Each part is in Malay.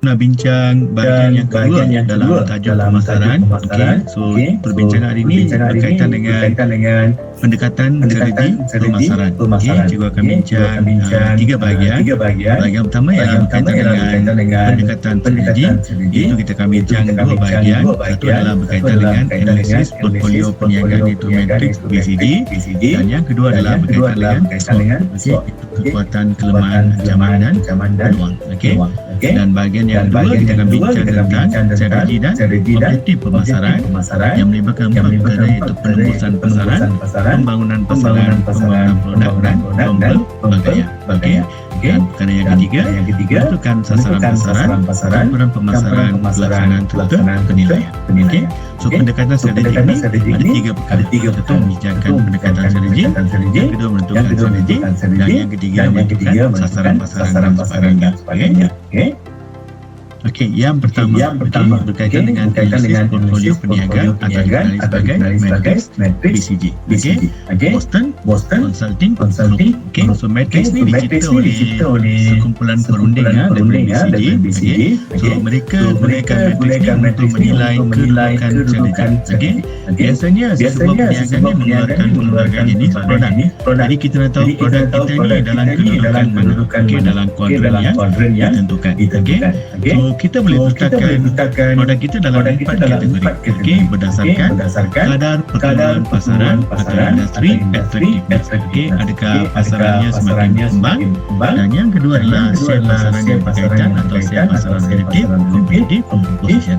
nak bincang bahagian yang kedua dalam tajuk pemasaran. So perbincangan hari ini berkaitan dengan pendekatan strategi pemasaran. Cikgu akan bincang 3 bahagian. Bahagian pertama yang berkaitan dengan pendekatan strategi, iaitu kita akan bincang 2 bahagian. Satu adalah berkaitan dengan analisis portfolio perniagaan iaitu matrix BCG, dan yang kedua adalah berkaitan dengan kekuatan, kelemahan, ancaman dan peluang. Dan bahagian yang kedua kita akan bincang tentang strategi dan objektif pemasaran yang melibatkan 4 perkara, iaitu penembusan pasaran, pembangunan pasaran, pembangunan produk dan pembagaian. Dan perkara yang ketiga, menentukan sasaran pasaran, ukuran pemasaran, pelaksanaan rute penilaian. So pendekatan strategi ini ada 3 perkara. Satu, membincangkan pendekatan strategi, yang kedua menentukan strategi, dan yang ketiga menentukan sasaran pasaran dan sebagainya. Yang pertama berkaitan dengan analisis portfolio perniagaan atau dikenali sebagai matrix BCG. Boston Consulting Group. So matrix ni dicipta oleh sekumpulan perunding daripada BCG. So mereka gunakan matrix ni untuk menilai kedudukan strategi. Biasanya sebuah perniagaan ni mengeluarkan pelbagai jenis produk. Jadi kita nak tahu produk kita ni dalam kedudukan mana, dalam kuadran yang ditentukan. So kita boleh letakkan produk kita dalam 4 kategori, berdasarkan kadar pertumbuhan pasaran atau industri attractiveness. Adakah pasarannya semakin berkembang, dan yang kedua adalah share pasaran yang berkaitan atau share pasaran relatif, competitive position.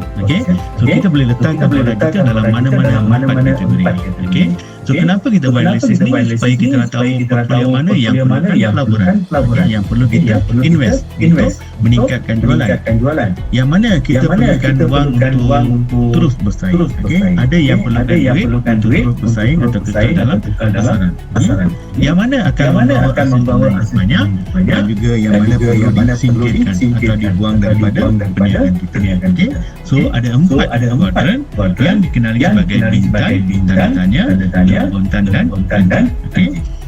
So kita boleh letakkan produk kita dalam mana-mana 4 kategori. So kenapa kita buat analisis ni? Supaya kita nak tahu portfolio mana yang perlukan pelaburan, yang perlu kita invest untuk meningkatkan jualan, yang mana kita perlukan wang untuk terus bersaing. Ada yang perlukan duit untuk terus bersaing atau kekal dalam pasaran. Yang mana akan membawa hasil banyak, dan juga yang mana perlu disingkirkan atau dibuang daripada perniagaan kita. So ada 4 kuadran yang dikenali sebagai bintang, tanda tanya, bontan dan.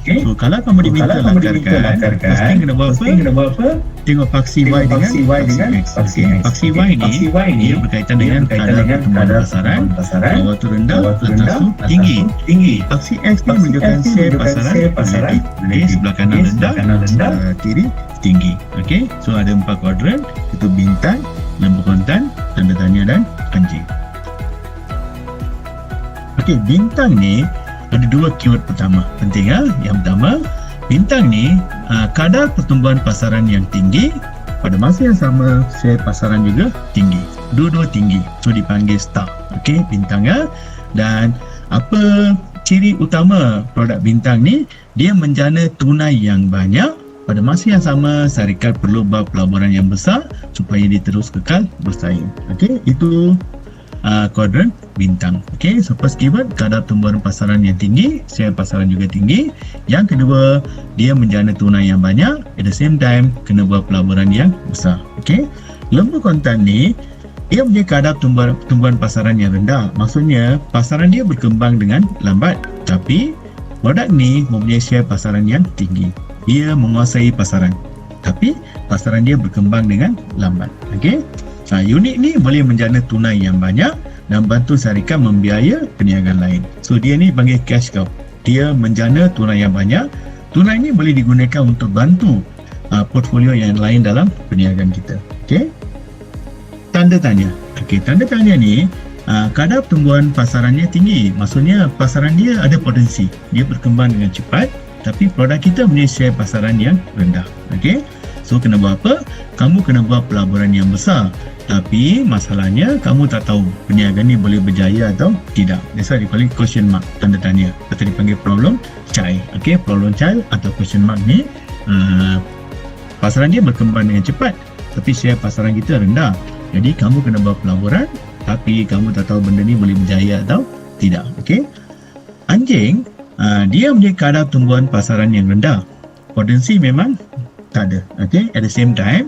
So kalau kamu diminta lakarkan, pasti kena buat apa? Tengok faksi Y dengan faksi X. Faksi Y ni dia berkaitan dengan kadar pertumbuhan pasaran, bawah tu rendah, atas tu tinggi. Faksi X ni menunjukkan share pasaran relatif, sebelah kanan rendah, sebelah kiri tinggi. So ada 4 kuadran, itu bintang, lembu kontan, tanda tanya dan anjing. Bintang ni ada 2 keyword pertama penting. Yang pertama, bintang ni kadar pertumbuhan pasaran yang tinggi, pada masa yang sama share pasaran juga tinggi, dua-dua tinggi, so dipanggil star. Bintang. Dan apa ciri utama produk bintang ni? Dia menjana tunai yang banyak, pada masa yang sama syarikat perlu buat pelaburan yang besar supaya dia terus kekal bersaing. Itu kuadran bintang. So first keyword, kadar tumbuhan pasaran yang tinggi, share pasaran juga tinggi. Yang kedua, dia menjana tunai yang banyak, at the same time kena buat pelaburan yang besar. Lembu kontan ni dia punya kadar tumbuhan pasaran yang rendah. Maksudnya pasaran dia berkembang dengan lambat, tapi produk ni mempunyai share pasaran yang tinggi. Dia menguasai pasaran, tapi pasaran dia berkembang dengan lambat. Unit ni boleh menjana tunai yang banyak dan bantu syarikat membiaya perniagaan lain. So dia ni panggil cash cow. Dia menjana tunai yang banyak. Tunai ni boleh digunakan untuk bantu portfolio yang lain dalam perniagaan kita. Tanda tanya. Tanda tanya ni kadar pertumbuhan pasarannya tinggi. Maksudnya pasaran dia ada potensi, dia berkembang dengan cepat, tapi produk kita punya share pasaran yang rendah. So kena buat apa? Kamu kena buat pelaburan yang besar, tapi masalahnya kamu tak tahu perniagaan ni boleh berjaya atau tidak. That's why dipanggil question mark, tanda tanya, atau dipanggil problem child. Problem child atau question mark ni pasaran dia berkembang dengan cepat, tapi share pasaran kita rendah. Jadi kamu kena buat pelaburan, tapi kamu tak tahu benda ni boleh berjaya atau tidak. Anjing, dia punya kadar tumbuhan pasaran yang rendah, potensi memang tak ada. At the same time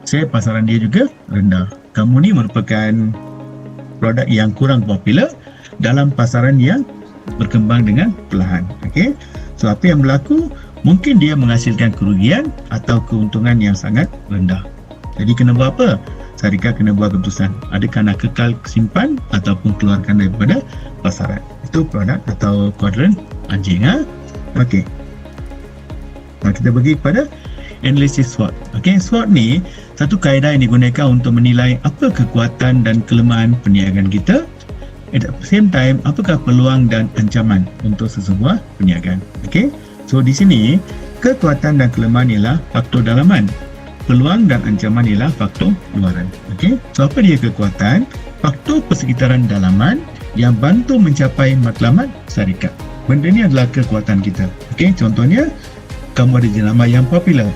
share pasaran dia juga rendah. Kamu ni merupakan produk yang kurang popular dalam pasaran yang berkembang dengan perlahan. So apa yang berlaku? Mungkin dia menghasilkan kerugian atau keuntungan yang sangat rendah. Jadi kena buat apa? syarikat kena buat keputusan adakah nak kekal simpan ataupun keluarkan daripada pasaran. Itu produk atau kuadran anjing. Okey. Kita pergi kepada analisis SWOT. Okey, SWOT ni satu kaedah yang digunakan untuk menilai apa kekuatan dan kelemahan perniagaan kita. At the same time, apakah peluang dan ancaman untuk sesebuah perniagaan. Okey. So di sini kekuatan dan kelemahan ialah faktor dalaman. Peluang dan ancaman ialah faktor luaran. Okey. So apa dia kekuatan? Faktor persekitaran dalaman yang bantu mencapai matlamat syarikat. Benda ni adalah kekuatan kita. Okey, contohnya kamu ada jenama yang popular.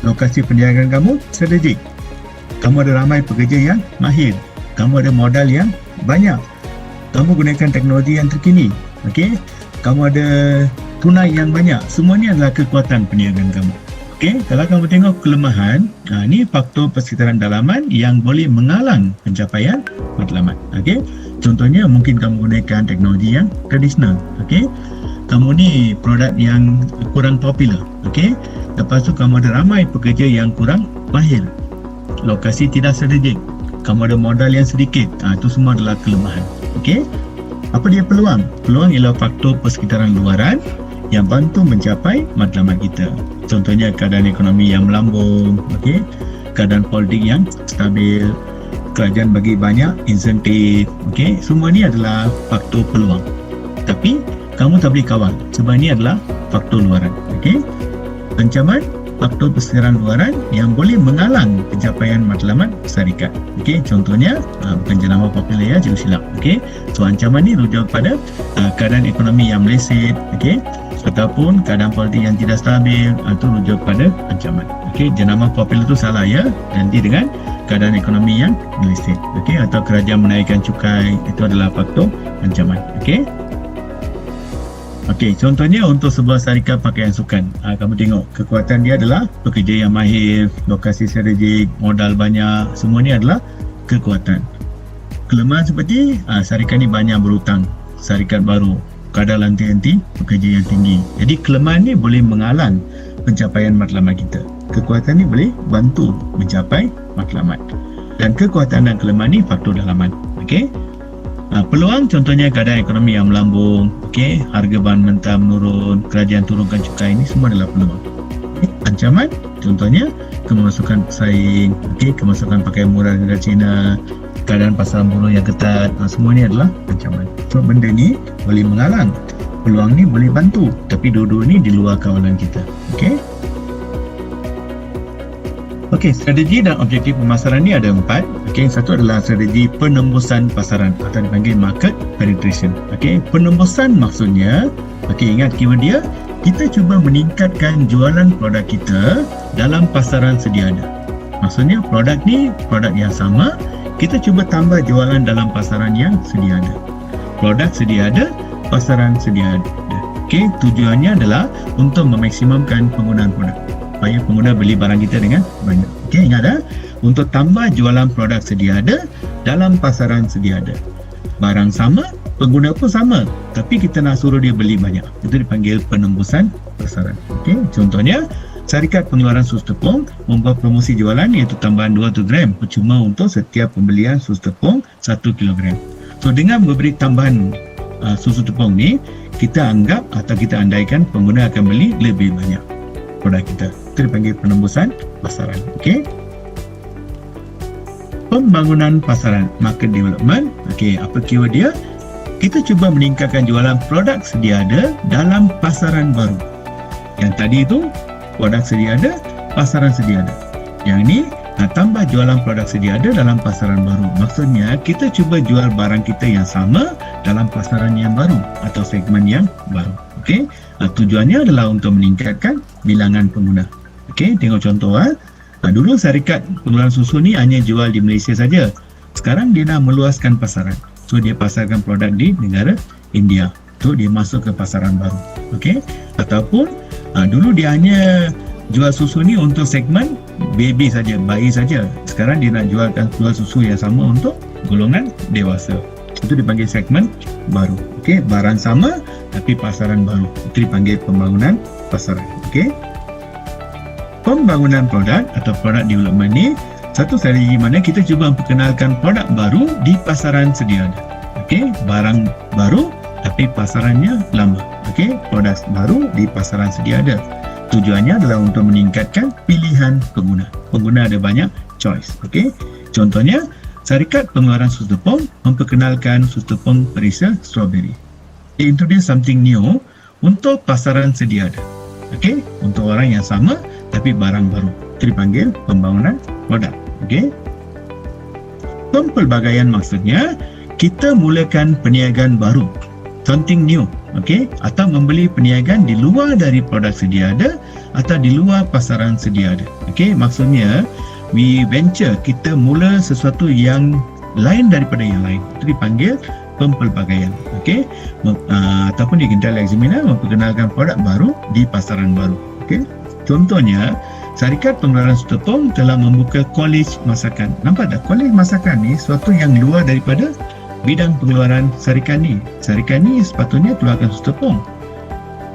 Lokasi perniagaan kamu strategik. Kamu ada ramai pekerja yang mahir. Kamu ada modal yang banyak. Kamu gunakan teknologi yang terkini. Okey. Kamu ada tunai yang banyak. Semua ni adalah kekuatan perniagaan kamu. Okey, kalau kamu tengok kelemahan, ni faktor persekitaran dalaman yang boleh menghalang pencapaian matlamat. Okey. Contohnya mungkin kamu gunakan teknologi yang tradisional. Okey. Kamu ni produk yang kurang popular. Okey. Lepas tu kamu ada ramai pekerja yang kurang mahir. Lokasi tidak strategik. Kamu ada modal yang sedikit. Itu semua adalah kelemahan. Okey. Apa dia peluang? Peluang ialah faktor persekitaran luaran yang bantu mencapai matlamat kita. Contohnya keadaan ekonomi yang melambung, okey. Keadaan politik yang stabil, kerajaan bagi banyak insentif, okey. Semua ni adalah faktor peluang. Tapi kamu tak boleh kawal sebab ini adalah faktor luaran. Okey. Ancaman faktor persekitaran luaran yang boleh menghalang pencapaian matlamat syarikat. Okey, contohnya bukan jenama popular ya, cikgu silap. Okey. So ancaman ni rujuk pada keadaan ekonomi yang meleset, okey, ataupun keadaan politik yang tidak stabil, itu rujuk pada ancaman. Okey, jenama popular tu salah ya, ganti dengan keadaan ekonomi yang meleset. Okey, atau kerajaan menaikkan cukai, itu adalah faktor ancaman. Okey. Okey, contohnya untuk sebuah syarikat pakaian sukan. Kamu tengok, kekuatan dia adalah pekerja yang mahir, lokasi strategik, modal banyak. Semua ni adalah kekuatan. Kelemahan seperti syarikat ni banyak berhutang, syarikat baru, kadar lanti-lanti, pekerja yang tinggi. Jadi kelemahan ni boleh menghalang pencapaian matlamat kita. Kekuatan ni boleh bantu mencapai matlamat. Dan kekuatan dan kelemahan ni faktor dalaman. Okey. Peluang contohnya keadaan ekonomi yang melambung, okey, harga bahan mentah menurun, kerajaan turunkan cukai, ini semua adalah peluang. Ancaman contohnya kemasukan pesaing, okey, kemasukan pakaian murah dari China, keadaan pasaran buruh yang ketat, semua ni adalah ancaman. So benda ni boleh menghalang, peluang ni boleh bantu, tapi dua-dua ni di luar kawalan kita. Okey. Okey, strategi dan objektif pemasaran ni ada 4. Okey, satu adalah strategi penembusan pasaran atau dipanggil market penetration. Okey, penembusan maksudnya, okey, ingat keyword dia, kita cuba meningkatkan jualan produk kita dalam pasaran sedia ada. Maksudnya produk ni produk yang sama, kita cuba tambah jualan dalam pasaran yang sedia ada. Produk sedia ada, pasaran sedia ada. Okey, tujuannya adalah untuk memaksimumkan penggunaan produk, supaya pengguna beli barang kita dengan banyak. Okey, ingat untuk tambah jualan produk sedia ada dalam pasaran sedia ada. Barang sama, pengguna pun sama, tapi kita nak suruh dia beli banyak. Itu dipanggil penembusan pasaran. Okey, contohnya syarikat pengeluaran susu tepung membuat promosi jualan iaitu tambahan 200 gram percuma untuk setiap pembelian susu tepung 1 kilogram. So dengan memberi tambahan susu tepung ni, kita anggap atau kita andaikan pengguna akan beli lebih banyak produk kita. Itu dipanggil penembusan pasaran. Okey. Pembangunan pasaran, market development. Okey, apa keyword dia? Kita cuba meningkatkan jualan produk sedia ada dalam pasaran baru. Yang tadi itu produk sedia ada, pasaran sedia ada. Yang ini tambah jualan produk sedia ada dalam pasaran baru. Maksudnya kita cuba jual barang kita yang sama dalam pasaran yang baru atau segmen yang baru. Okey. Tujuannya adalah untuk meningkatkan bilangan pengguna. Okey, tengok contoh. Dulu syarikat pengeluaran susu ni hanya jual di Malaysia saja. Sekarang dia nak meluaskan pasaran. So dia pasarkan produk di negara India. So dia masuk ke pasaran baru. Okey. Ataupun dulu dia hanya jual susu ni untuk segmen baby saja, bayi saja. Sekarang dia nak jual susu yang sama untuk golongan dewasa. Itu dipanggil segmen baru. Okey, barang sama tapi pasaran baru. Itu dipanggil pembangunan pasaran. Okey. Pembangunan produk atau product development ni Satu strategi mana kita cuba memperkenalkan produk baru di pasaran sedia ada. Okey, barang baru tapi pasarannya lama. Okey, produk baru di pasaran sedia ada. Tujuannya adalah untuk meningkatkan pilihan pengguna. Pengguna ada banyak choice. Okey, contohnya syarikat pengeluaran susu tepung memperkenalkan susu tepung perisa strawberry. They introduce something new untuk pasaran sedia ada. Okey, untuk orang yang sama tapi barang baru. Itu dipanggil pembangunan produk. Okey. Pempelbagaian maksudnya kita mulakan perniagaan baru, something new, okey, atau membeli perniagaan di luar dari produk sedia ada atau di luar pasaran sedia ada. Okey, maksudnya we venture, kita mula sesuatu yang lain daripada yang lain. Itu dipanggil pempelbagaian. Okey. Ataupun di Kintal Examiner memperkenalkan produk baru di pasaran baru. Okey. Contohnya, syarikat pengeluaran susu tepung telah membuka kolej masakan. Nampak tak? Kolej masakan ni sesuatu yang luar daripada bidang pengeluaran syarikat ni. Syarikat ni sepatutnya keluarkan susu tepung.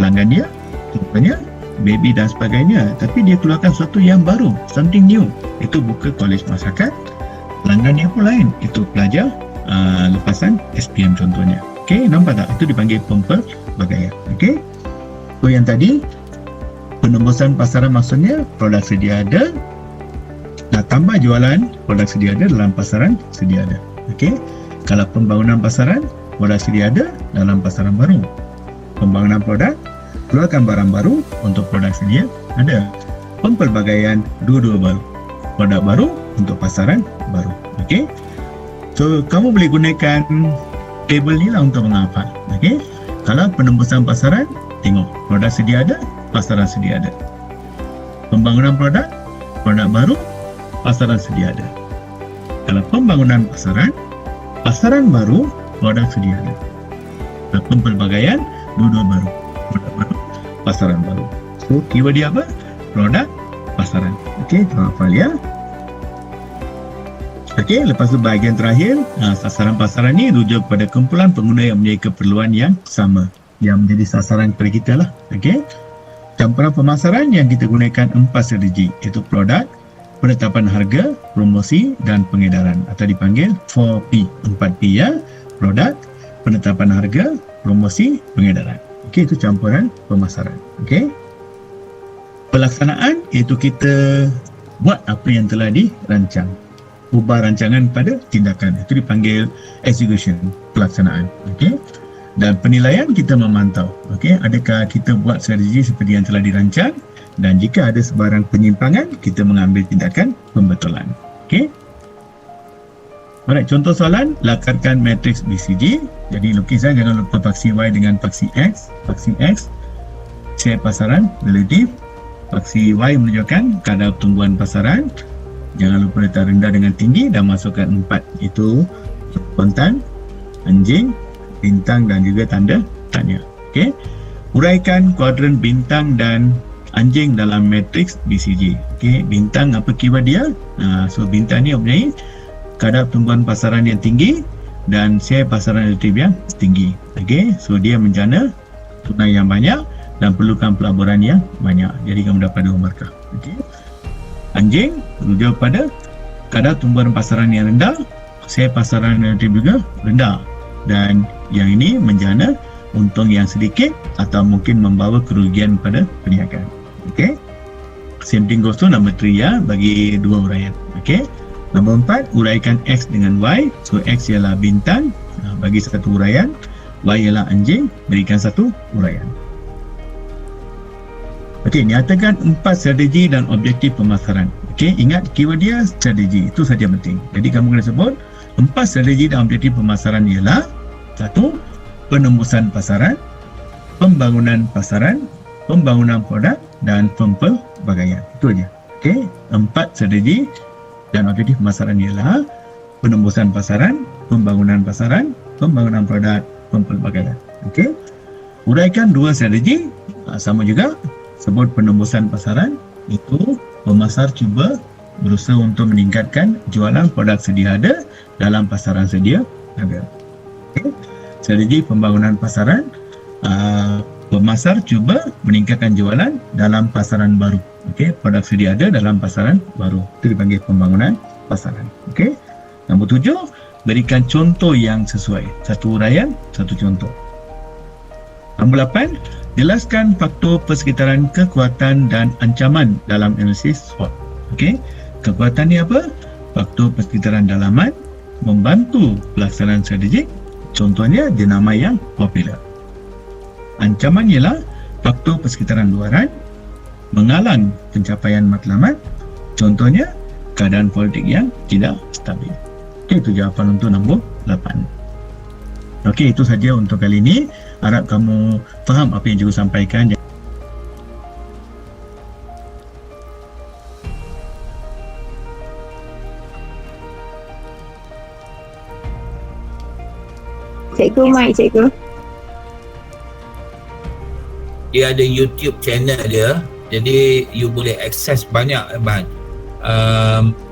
Pelanggan dia, contohnya baby dan sebagainya. Tapi dia keluarkan sesuatu yang baru, something new. Itu buka kolej masakan. Pelanggan dia pun lain. Itu pelajar lepasan SPM contohnya. Okey, nampak tak? Itu dipanggil pempelbagaian. Okey. So yang tadi penembusan pasaran maksudnya produk sedia ada, nak tambah jualan produk sedia ada dalam pasaran sedia ada. Okey. Kalau pembangunan pasaran, produk sedia ada dalam pasaran baru. Pembangunan produk, keluarkan barang baru untuk produk sedia ada. Pempelbagaian, dua-dua baru. Produk baru untuk pasaran baru. Okey. So, kamu boleh gunakan table ni lah untuk menghafal. Okey. Kalau penembusan pasaran, tengok produk sedia ada, pasaran sedia ada. Pembangunan produk, produk baru, pasaran sedia ada. Kalau pembangunan pasaran, pasaran baru, produk sedia ada. Kalau pempelbagaian, dua-dua baru. Produk baru, pasaran baru. So, keyword dia apa? Produk, pasaran. Okey, hafal ya. Okey, lepas tu bahagian terakhir, sasaran pasaran ni rujuk pada kumpulan pengguna yang mempunyai keperluan yang sama, yang menjadi sasaran kepada kita lah. Okey. Campuran pemasaran yang kita gunakan 4 strategi, iaitu produk, penetapan harga, promosi dan pengedaran, atau dipanggil 4P. 4P ya. Produk, penetapan harga, promosi, pengedaran. Okey, itu campuran pemasaran. Okey. Pelaksanaan iaitu kita buat apa yang telah dirancang. Ubah rancangan pada tindakan. Itu dipanggil execution, pelaksanaan. Okey. Dan penilaian kita memantau. Okey, adakah kita buat strategi seperti yang telah dirancang, dan jika ada sebarang penyimpangan, kita mengambil tindakan pembetulan. Okey. Alright, contoh soalan, lakarkan matriks BCG. Jadi lukiskan, jangan lupa faksi Y dengan faksi X. Faksi X, share pasaran relatif. Faksi Y menunjukkan kadar pertumbuhan pasaran. Jangan lupa letak rendah dengan tinggi dan masukkan 4. Itu kontan, anjing, bintang dan juga tanda tanya. Okey. Uraikan kuadran bintang dan anjing dalam matriks BCG. Okey, bintang apa keyword dia? So bintang ni mempunyai kadar pertumbuhan pasaran yang tinggi dan share pasaran relatif yang tinggi. Okey, so dia menjana tunai yang banyak dan perlukan pelaburan yang banyak. Jadi kamu dapat 2 markah. Okey. Anjing rujuk pada kadar tumbuhan pasaran yang rendah, share pasaran relatif juga rendah, dan yang ini menjana untung yang sedikit atau mungkin membawa kerugian pada perniagaan. Okey. Same thing goes to number 3 ya, bagi 2 uraian. Okey. Nombor 4, uraikan X dengan Y. So X ialah bintang, bagi 1 uraian. Y ialah anjing, berikan 1 uraian. Okey, nyatakan 4 strategi dan objektif pemasaran. Okey, ingat keyword dia strategi, itu saja penting. Jadi kamu kena sebut 4 strategi dan objektif pemasaran ialah 1. Penembusan pasaran, pembangunan pasaran, pembangunan produk dan pempelbagaian. Itu aja. Okey, 4 strategi dan objektif pemasaran ialah penembusan pasaran, pembangunan pasaran, pembangunan produk, pempelbagaian. Okey. Uraikan 2 strategi, sama juga. Sebut penembusan pasaran, itu pemasar cuba berusaha untuk meningkatkan jualan produk sedia ada dalam pasaran sedia ada. Okay. Strategi pembangunan pasaran, pemasar cuba meningkatkan jualan dalam pasaran baru. Okey, produk sedia ada dalam pasaran baru. Itu dipanggil pembangunan pasaran. Okey. Nombor 7, berikan contoh yang sesuai. Satu uraian, satu contoh. Nombor 8, jelaskan faktor persekitaran, kekuatan dan ancaman dalam analisis SWOT. Okey. Kekuatan ni apa? Faktor persekitaran dalaman membantu pelaksanaan strategik. Contohnya jenama yang popular. Ancaman ialah faktor persekitaran luaran menghalang pencapaian matlamat. Contohnya keadaan politik yang tidak stabil. Okey, itu jawapan untuk nombor 8. Okey, itu saja untuk kali ini. Harap kamu faham apa yang cikgu sampaikan. Cikgu, mic cikgu. Dia ada YouTube channel dia, jadi you boleh akses banyak bahan.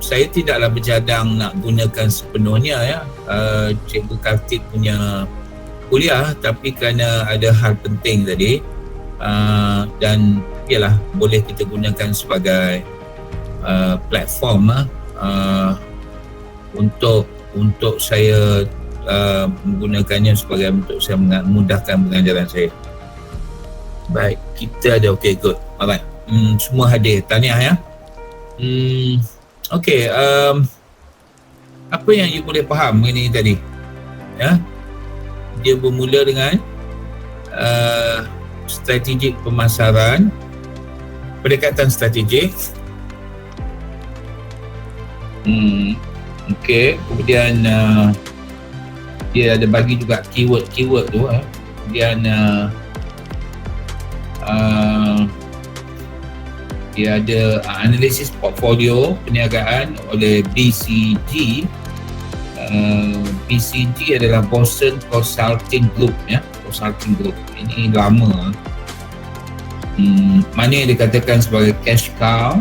Saya tidaklah bercadang nak gunakan sepenuhnya ya, Cikgu Kartik punya kuliah, tapi kerana ada hal penting tadi, dan ialah boleh kita gunakan sebagai platform untuk saya menggunakannya sebagai untuk saya memudahkan pengajaran saya. Baik, kita ada okey, good. Alright. Semua hadir. Tahniah ya. Okey, apa yang you boleh faham ini tadi? Ya. Dia bermula dengan strategik pemasaran, pendekatan strategik. Okey, kemudian dia ada bagi juga keyword tu. Kemudian dia ada analisis portfolio perniagaan oleh BCG. BCG adalah Boston Consulting Group ya, Consulting Group. Ini lama. Mana yang dikatakan sebagai cash cow,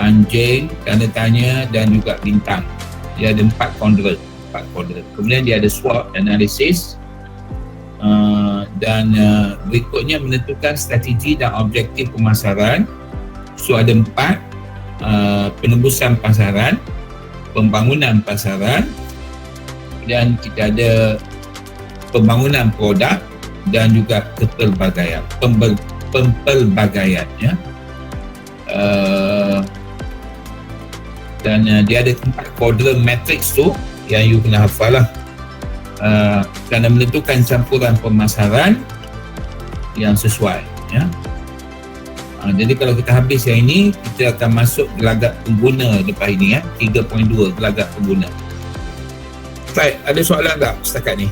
anjing, tanda tanya dan juga bintang. Dia ada 4 quadrant. Kemudian dia ada SWOT analysis, dan berikutnya menentukan strategi dan objektif pemasaran. So ada 4, penembusan pasaran, pembangunan pasaran, dan kita ada pembangunan produk dan juga kepelbagaian, pempelbagaian ya. Dan dia ada 4 quadrant matrix tu yang you kena hafal lah, kerana menentukan campuran pemasaran yang sesuai ya. Jadi kalau kita habis yang ini, kita akan masuk gelagat pengguna lepas ini ya, 3.2 gelagat pengguna. Baik, ada soalan tak setakat ni?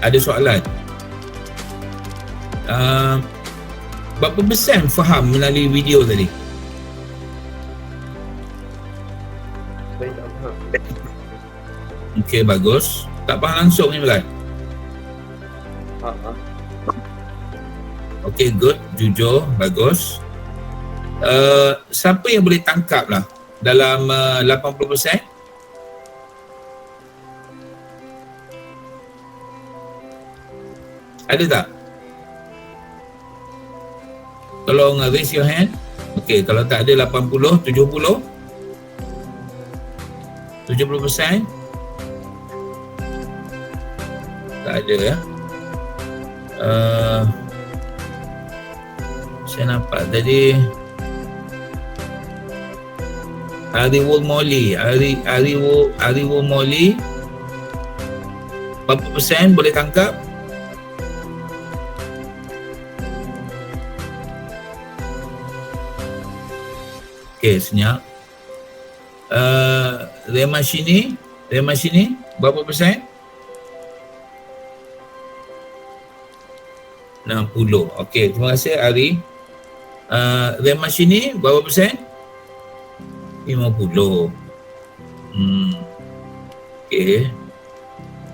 Ada soalan? Berapa persen faham melalui video tadi? Okey, bagus. Tak faham langsung ni Melay? Okey, good. Jujur, bagus. Siapa yang boleh tangkap lah dalam 80%? Ada tak? Tolong raise your hand. Okey, kalau tak ada 80, 70? 70%? Tak ada ya. Saya nampak tadi Ariwo Molly, Ariwo Molly, berapa persen boleh tangkap? Okey, senyap. Rema sini berapa persen? 60. Okey, terima kasih Ari. Rema sini berapa persen? 50.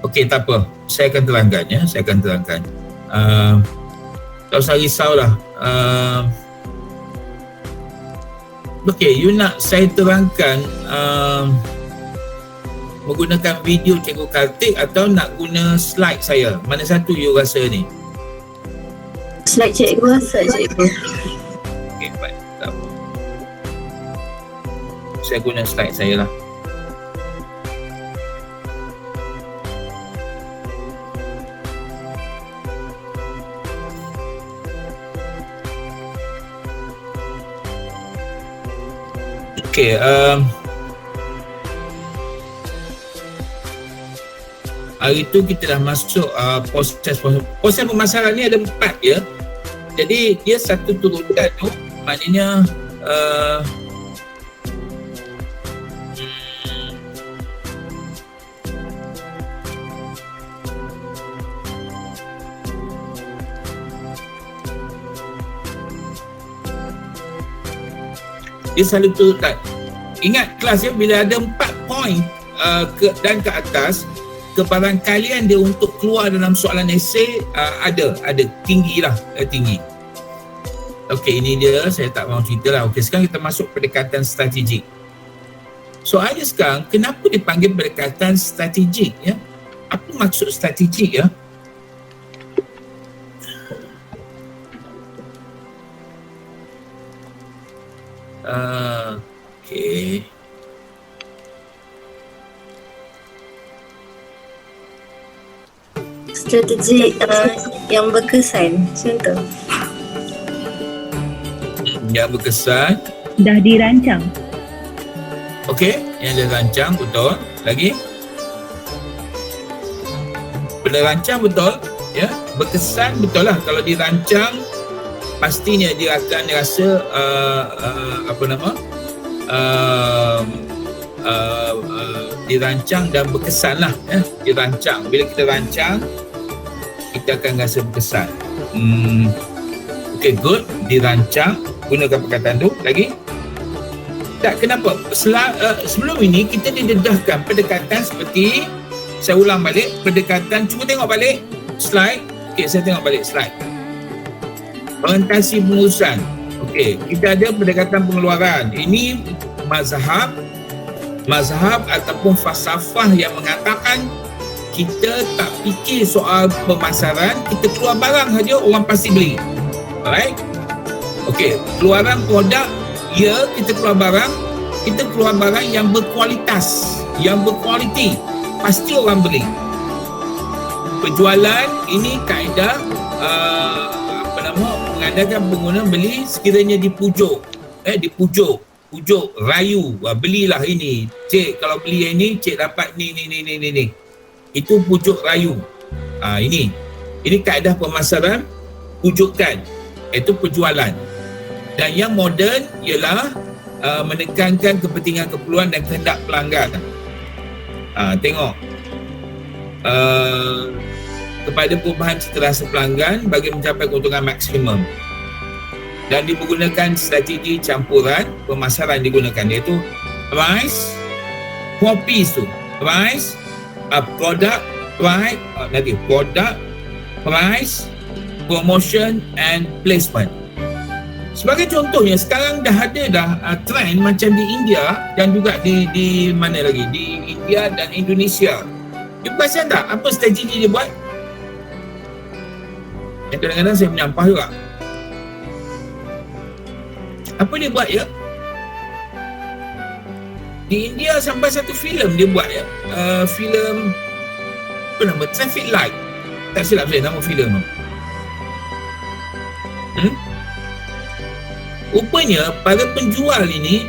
Okey, tak apa. Saya akan terangkan ya, tak usah risaulah. Okey, you nak saya terangkan menggunakan video Cikgu Kartik atau nak guna slide saya? Mana satu you rasa ni? Slide cikgu rasa cikgu. Okay, baik. Tak apa. Saya guna slide saya lah. Okay, hari tu kita dah masuk proses pemasaran ni ada 4 ya. Jadi dia satu turutan tu maknanya dia selalu turutan. Ingat kelas ya, bila ada 4 poin dan ke atas, kebaran kalian dia untuk keluar dalam soalan esei ada tinggi lah, tinggi. Okey, ini dia, saya tak mahu cerita lah. Okey, sekarang kita masuk pendekatan strategik. Soalnya sekarang, kenapa dipanggil pendekatan strategik ya? Apa maksud strategik ya? Okay. Strategi yang berkesan macam tu. Yang berkesan. Dah dirancang. Okey, yang dirancang betul. Lagi? Benda rancang betul, ya. Berkesan betul lah. Kalau dirancang, pastinya dia akan rasa dirancang dan berkesan lah ya. Dirancang, bila kita rancang kita akan rasa berkesan. Okay, good. Dirancang, gunakan perkataan tu. Lagi? Tak, kenapa? Sebelum ini kita didedahkan pendekatan seperti, saya ulang balik, pendekatan, cuba tengok balik slide. Okay, saya tengok balik slide. Orientasi pengurusan. Okey, kita ada pendekatan pengeluaran. Ini mazhab ataupun falsafah yang mengatakan kita tak fikir soal pemasaran, kita keluar barang saja orang pasti beli. Alright? Okey, keluaran produk, ya, kita keluar barang yang berkualitas, yang berkualiti, pasti orang beli. Penjualan ini kaedah mengadakan pengguna beli sekiranya dipujuk, rayu, belilah ini, cik, kalau beli ini cik dapat ni. Itu pujuk rayu. Ini kaedah pemasaran, pujukan, itu penjualan. Dan yang moden ialah menekankan kepentingan, keperluan dan kehendak pelanggan. Tengok kepada perubahan cita rasa pelanggan bagi mencapai keuntungan maksimum. Dan menggunakan strategi campuran pemasaran digunakan, iaitu price, 4 P's tu. Price, product, price, product, price, promotion and placement. Sebagai contohnya, sekarang dah ada trend macam di India dan juga di mana lagi? Di India dan Indonesia. You perasan tak apa strategi dia buat? Yang kadang-kadang saya menyampah juga. Apa dia buat ya? Di India sampai satu filem dia buat ya. Filem apa nama? Traffic Light. Tak silap saya nama filem tu. Rupanya para penjual ini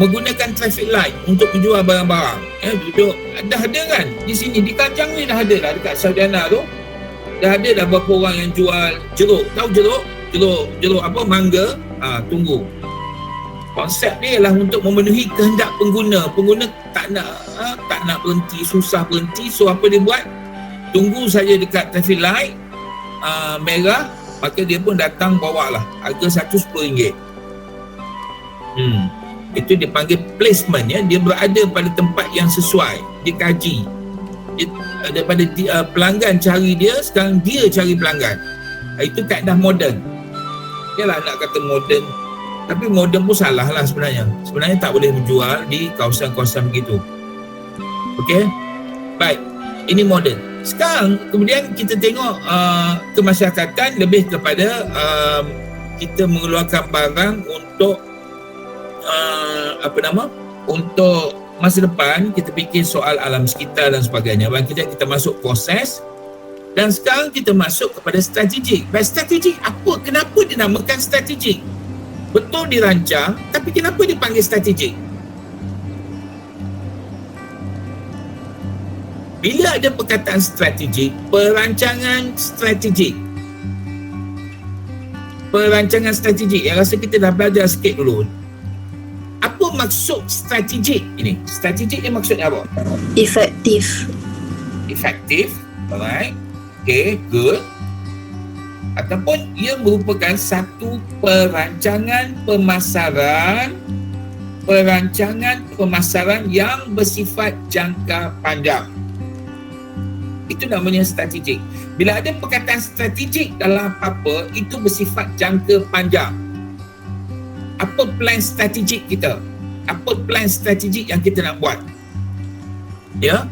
menggunakan traffic light untuk menjual barang-barang. Duduk, dah ada kan? Di sini, di Kajang ni dah ada lah, dekat Sarjana tu. Dah ada dah berapa orang yang jual jeruk. Tahu jeruk apa? Mangga. Tunggu. Konsep dia ialah untuk memenuhi kehendak pengguna. Pengguna tak nak berhenti, susah berhenti. So apa dia buat? Tunggu saja dekat traffic light merah, maka dia pun datang bawa lah. Harga RM110. Itu dipanggil placement ya. Dia berada pada tempat yang sesuai. Dia kaji. Daripada pelanggan cari dia, sekarang dia cari pelanggan. Itu kaedah moden. Yalah, nak kata moden, tapi moden pun salah lah sebenarnya. Sebenarnya tak boleh menjual di kawasan-kawasan begitu. Okey. Baik. Ini moden. Sekarang kemudian kita tengok kemasyarakatan lebih kepada kita mengeluarkan barang untuk untuk masa depan. Kita fikir soal alam sekitar dan sebagainya. Bagi kita masuk proses, dan sekarang kita masuk kepada strategik. Baik, strategik apa? Kenapa dinamakan strategik? Betul dirancang, tapi kenapa dipanggil strategik? Bila ada perkataan strategik, perancangan strategik. Perancangan strategik yang rasa kita dah belajar sikit dulu. Apa maksud strategik ini? Strategik ni maksudnya apa? Efektif. Efektif, alright. Okay, good. Ataupun ia merupakan satu perancangan pemasaran yang bersifat jangka panjang. Itu namanya strategik. Bila ada perkataan strategik dalam apa-apa, itu bersifat jangka panjang. Apa plan strategik kita? Apa plan strategik yang kita nak buat? Ya,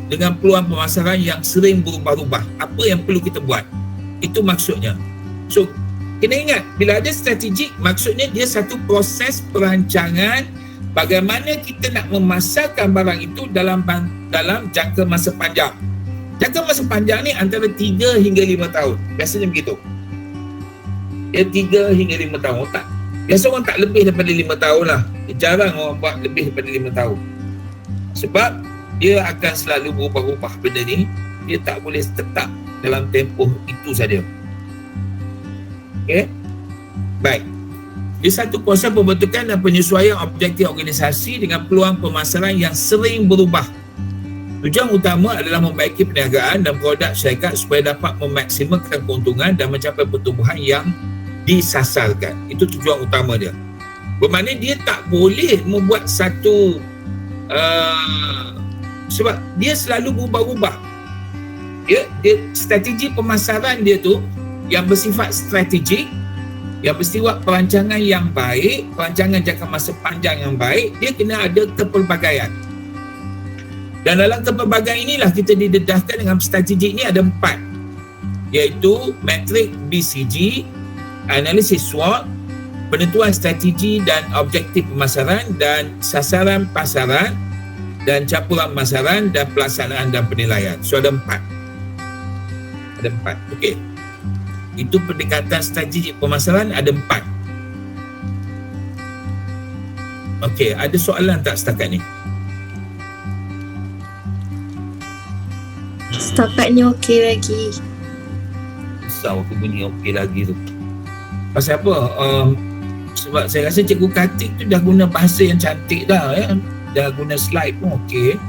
dengan peluang pemasaran yang sering berubah-ubah. Apa yang perlu kita buat? Itu maksudnya. So, kena ingat, bila ada strategik, maksudnya dia satu proses perancangan bagaimana kita nak memasarkan barang itu dalam jangka masa panjang. Jangka masa panjang ni antara 3 hingga 5 tahun. Biasanya begitu. Ya, 3 hingga 5 tahun. Tak. Biasa orang tak lebih daripada 5 tahun lah. Jarang orang buat lebih daripada 5 tahun. Sebab dia akan selalu berubah-ubah benda ni. Dia tak boleh tetap dalam tempoh itu saja. Okey? Baik. Dia satu proses pembentukan dan penyesuaian objektif organisasi dengan peluang pemasaran yang sering berubah. Tujuan utama adalah membaiki perniagaan dan produk syarikat supaya dapat memaksimalkan keuntungan dan mencapai pertumbuhan yang disasarkan. Itu tujuan utama dia. Bermakna dia tak boleh membuat satu sebab dia selalu berubah-ubah. Dia strategi pemasaran dia tu yang bersifat strategik, yang bersifat perancangan yang baik, perancangan jangka masa panjang yang baik, dia kena ada kepelbagaian. Dan dalam kepelbagaian inilah kita didedahkan dengan strategi ini ada 4, iaitu metrik BCG, analisis SWOT, penentuan strategi dan objektif pemasaran, dan sasaran pasaran, dan campuran pemasaran, dan pelaksanaan dan penilaian. So ada 4. Ada 4. Okey. Itu pendekatan strategi pemasaran ada 4. Okey, ada soalan tak setakat ni? Setakat ni okey lagi. Risau aku bunyi okey lagi tu. Pasal apa? Sebab saya rasa Cikgu Kartik tu dah guna bahasa yang cantik dah ya. Dah guna slide pun okey.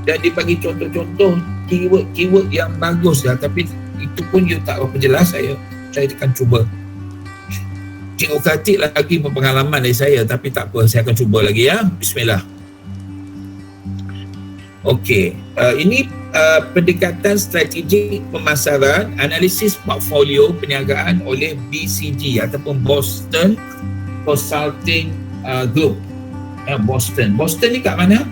Dan dia bagi contoh-contoh keyword yang bagus dah. Tapi itu pun dia tak berapa jelas. Saya akan cuba. Cikgu Kartik lagi berpengalaman dari saya, tapi tak apa, saya akan cuba lagi ya. Bismillah. Okey, ini pendekatan strategi pemasaran, analisis portfolio perniagaan oleh BCG ataupun Boston Consulting Group. Boston ni kat mana?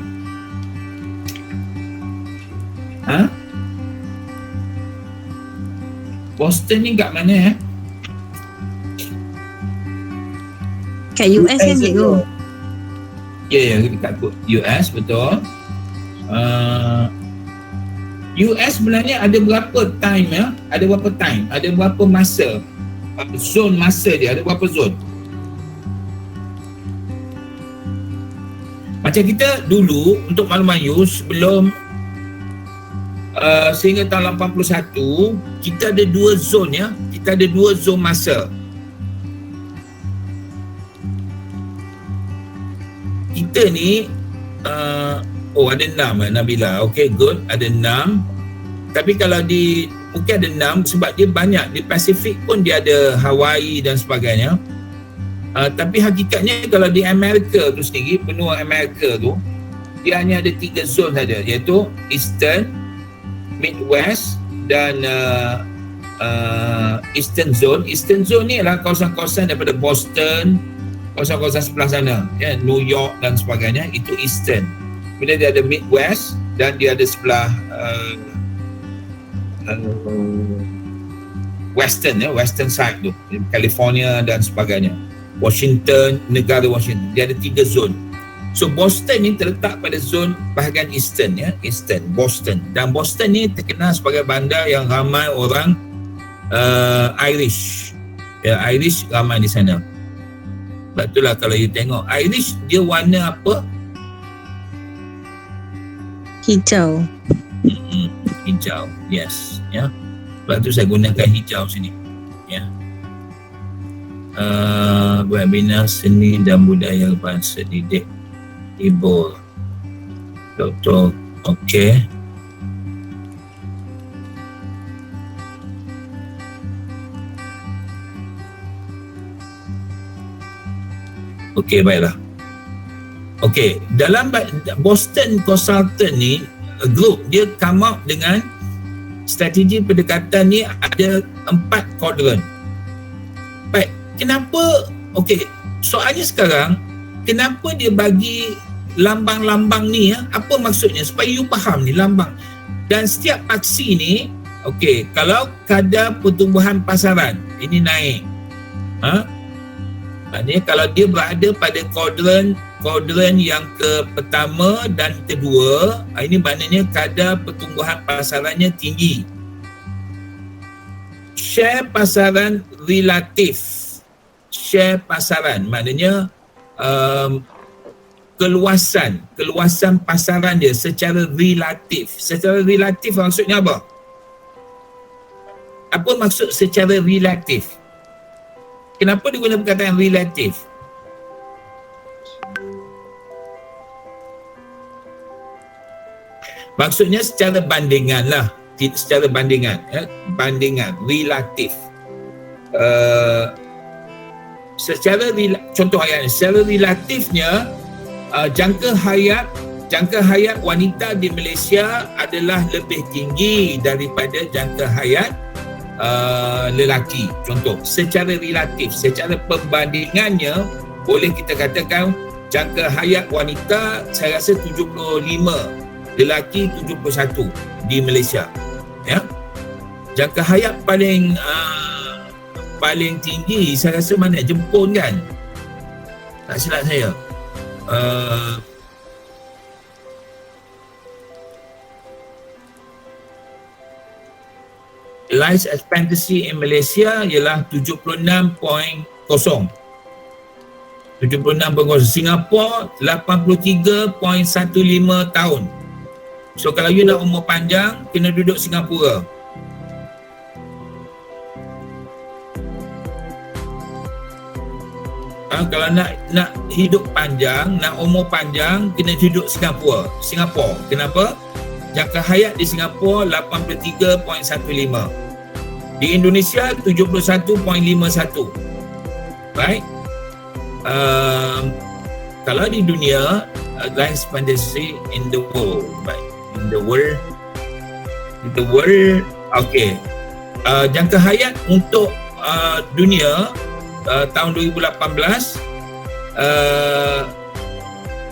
Boston ni kat mana Kat US kan cikgu? Ya, dekat US, betul. US sebenarnya ada berapa time ya? Ada berapa time? Ada berapa masa? Zone masa dia, ada berapa zone? Macam kita dulu, untuk makluman you, sebelum sehingga tahun 81, kita ada 2 zone ya. Kita ada 2 zone masa. Kita ni ada 6 Nabila. Okay, good. Ada 6. Tapi kalau mungkin ada 6 sebab dia banyak. Di Pasifik pun dia ada Hawaii dan sebagainya. Tapi hakikatnya kalau di Amerika tu sendiri, benua Amerika tu, dia hanya ada 3 zone saja, iaitu Eastern, Midwest dan Eastern Zone. Eastern Zone ni adalah kawasan-kawasan daripada Boston, kawasan-kawasan sebelah sana, ya, New York dan sebagainya, itu Eastern. kemudian dia ada Midwest dan dia ada sebelah Western Western side tu, California dan sebagainya, Washington, negara Washington. Dia ada 3 zon. So Boston ni terletak pada zon bahagian Eastern, Eastern Boston, dan Boston ni terkenal sebagai bandar yang ramai orang Irish. Irish ramai di sana. Sebab itulah kalau you tengok Irish, dia warna apa? Hijau. Hijau, yes, sebab tu saya gunakan hijau sini, buat bina seni dan budaya bangsa didik Ibu Dr. Okey. Okey, baiklah. Okey, dalam Boston Consultant ni group, dia come up dengan strategi pendekatan ni ada 4 kuadran. Baik, kenapa? Okey, soalnya sekarang kenapa dia bagi lambang-lambang ni, apa maksudnya, supaya you faham ni lambang. Dan setiap aksi ni, okey, kalau kadar pertumbuhan pasaran ini naik, maknanya kalau dia berada pada kuadran yang pertama dan kedua, ini maknanya kadar pertumbuhan pasarannya tinggi. Share pasaran relatif. Share pasaran maknanya keluasan pasaran dia secara relatif. Secara relatif maksudnya apa? Apa maksud secara relatif? Kenapa dia guna perkataan relatif? Maksudnya secara bandingan lah. Secara bandingan, bandingan, relatif. Contoh ayat, secara relatifnya jangka hayat wanita di Malaysia adalah lebih tinggi daripada jangka hayat lelaki. Contoh, secara relatif, secara perbandingannya boleh kita katakan jangka hayat wanita saya rasa 75, lelaki 71 di Malaysia. Jangka hayat paling tinggi saya rasa mana? Jepun kan? Tak silap saya. Life expectancy in Malaysia ialah 76.0. Singapura 83.15 tahun. So kalau you nak umur panjang, kena duduk Singapura. Kalau nak hidup panjang, nak umur panjang, kena duduk Singapura. Kenapa? Jangka hayat di Singapura 83.15. Di Indonesia 71.51. Baik. Kalau di dunia, life expectancy in the world, baik. In the world, okay. Jangka hayat untuk dunia tahun 2018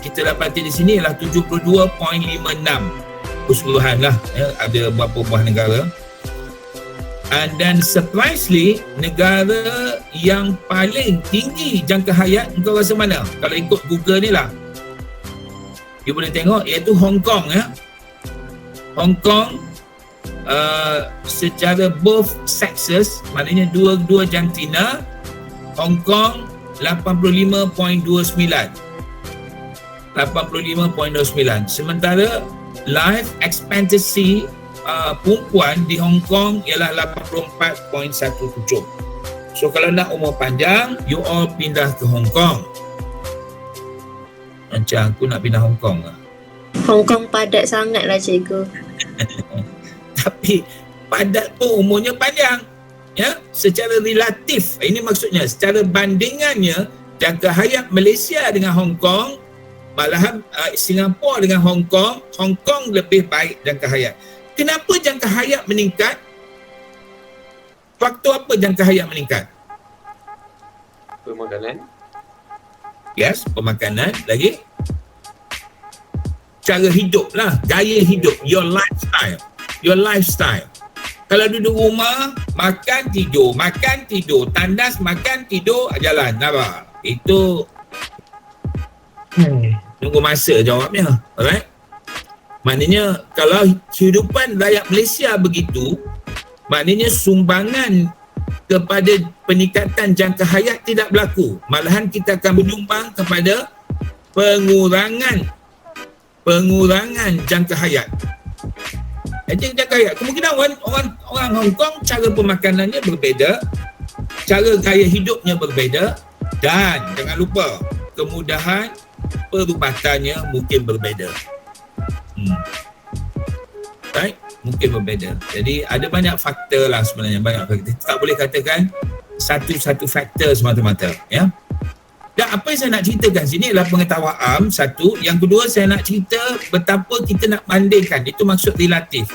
kita dapati di sini ialah 72.56 keseluruhan lah, ada beberapa buah negara. Dan surprisingly, negara yang paling tinggi jangka hayat, kau rasa mana? Kalau ikut Google ni lah, you boleh tengok, iaitu Hong Kong. Hong Kong secara both sexes, maknanya dua jantina, Hong Kong 85.29. Sementara life expectancy perempuan di Hong Kong ialah 84.17. So kalau nak umur panjang, you all pindah ke Hong Kong. Macam aku nak pindah Hong Kong lah. Hong Kong padat sangat lah cikgu. Tapi padat pun umurnya panjang. Secara relatif, ini maksudnya secara bandingannya jangka hayat Malaysia dengan Hong Kong, malahan Singapura dengan Hong Kong lebih baik jangka hayat. Kenapa jangka hayat meningkat? Faktor apa jangka hayat meningkat? Pemakanan. Yes, pemakanan. Lagi? cara hidup lah, gaya hidup, your lifestyle. Kalau duduk rumah, makan tidur, tandas, makan tidur, jalan, nampak? Itu tunggu masa jawabnya. Alright? Maknanya kalau kehidupan rakyat Malaysia begitu, maknanya sumbangan kepada peningkatan jangka hayat tidak berlaku. Malahan kita akan menyumbang kepada pengurangan jangka hayat. Jangka hayat. Kemungkinan orang Hong Kong cara pemakanannya berbeza, cara gaya hidupnya berbeza, dan jangan lupa kemudahan perubatannya mungkin berbeza. Right? Mungkin berbeza. Jadi ada banyak faktor lah sebenarnya, banyak faktor. Tak boleh katakan satu faktor semata-mata, ya. Dan apa yang saya nak ceritakan sini adalah pengetahuan satu. Yang kedua, saya nak cerita betapa kita nak bandingkan. Itu maksud relatif.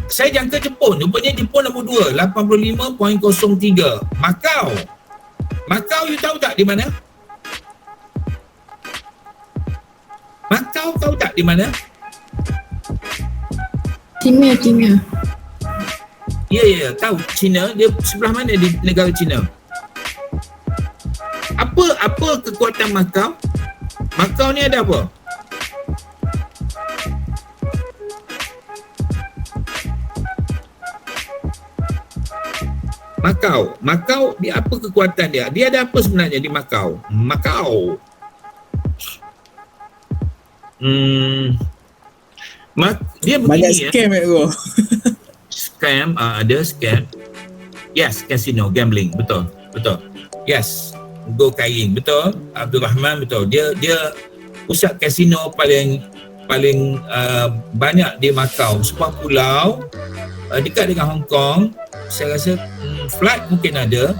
Saya jangka Jepun. Rupanya Jepun nombor 2, 85.03. Macau you tahu tak di mana? Macau tahu tak di mana? Timur. Ya, tahu. China, dia sebelah mana di negara China? Apa kekuatan Macau? Macau ni ada apa? Macau dia apa kekuatan dia? Dia ada apa sebenarnya di Macau? Dia begini, banyak scam bro. Scam, ada scam. Yes, casino, gambling, betul. Yes, go kaying, betul. Abdul Rahman, betul. Dia pusat kasino paling banyak di Macau. Sebuah pulau dekat dengan Hong Kong. Saya rasa flight mungkin ada.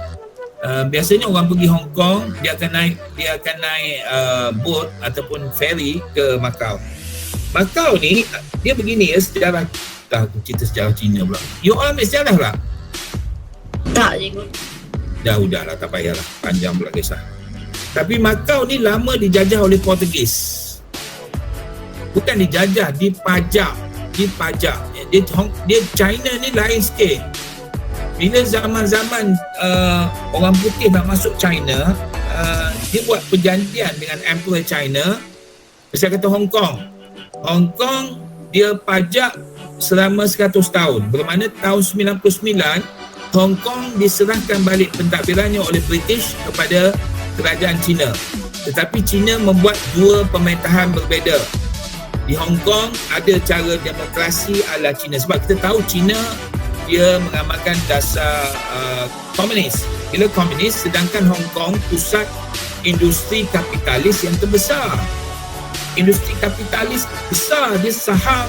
Biasanya orang pergi Hong Kong, dia akan naik boat ataupun ferry ke Macau. Macau ni dia begini ya, sejarah. Aku cerita sejarah Cina pula. You all ambil sejarah tak? Tak, cikgu. Dah udahlah, tak payahlah, panjang pula kisah. Tapi Macau ni lama dijajah oleh Portugis. Bukan dijajah, dipajak. Dia China ni lain sikit. Bila zaman-zaman orang putih nak masuk China, dia buat perjanjian dengan Emperor China. Saya kata Hong Kong dia pajak selama 100 tahun. Bermakna tahun 99 Hong Kong diserahkan balik pentadbirannya oleh British kepada kerajaan China. Tetapi China membuat dua pemerintahan berbeza. Di Hong Kong ada cara demokrasi ala China. Sebab kita tahu China dia mengamalkan dasar komunis. Bila komunis, sedangkan Hong Kong pusat industri kapitalis yang terbesar. Industri kapitalis besar, dia saham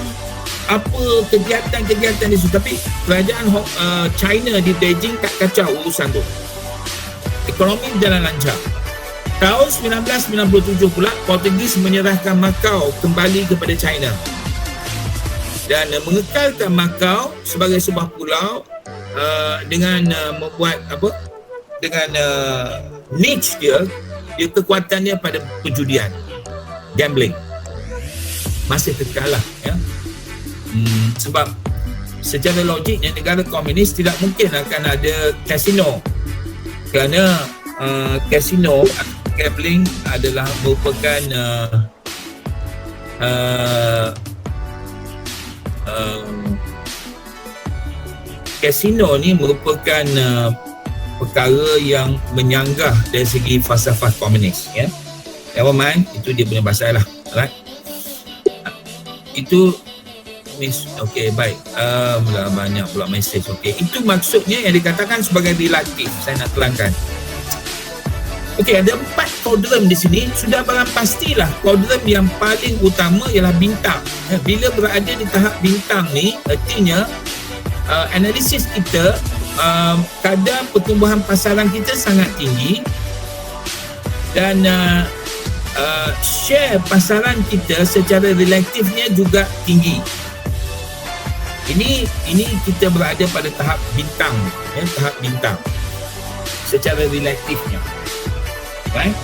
apa kegiatan-kegiatan di situ. Tapi kerajaan China di Beijing tak kacau urusan tu. Ekonomi jalan lancar. Tahun 1997 pula Portugis menyerahkan Macau kembali kepada China dan mengekalkan Macau sebagai sebuah pulau dengan membuat dengan niche dia kekuatannya pada perjudian, gambling. Masih kekal lah ya. Sebab secara logiknya negara komunis tidak mungkin akan ada kasino, kerana kasino, gambling adalah merupakan kasino ni merupakan perkara yang menyanggah dari segi falsafah komunis ya. Never mind, itu dia punya pasal lah, right? Itu okey, baik. Banyak pula mesej. Okey, itu maksudnya yang dikatakan sebagai relatif. Saya nak terangkan. Okey, ada 4 kuadran di sini. Sudah barang pastilah kuadran yang paling utama ialah bintang. Bila berada di tahap bintang ni, artinya analisis kita, kadar pertumbuhan pasaran kita sangat tinggi dan share pasaran kita secara relatifnya juga tinggi. Ini kita berada pada tahap bintang, ya, tahap bintang secara relatifnya. Right?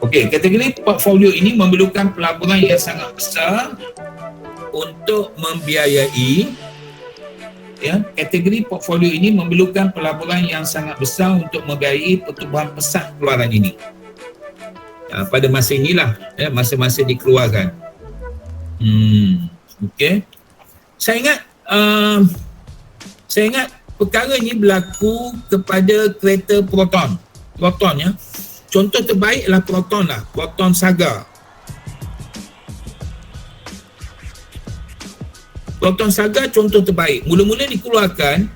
Okey, kategori portfolio ini memerlukan pelaburan yang sangat besar untuk membiayai. Kategori portfolio ini memerlukan pelaburan yang sangat besar untuk membiayai pertumbuhan pesat keluaran ini. Pada masa inilah, masa-masa dikeluarkan. Okey. Saya ingat perkara ini berlaku kepada kereta Proton. Proton, ya. Contoh terbaik adalah Proton lah. Proton Saga. Proton Saga contoh terbaik. Mula-mula dikeluarkan,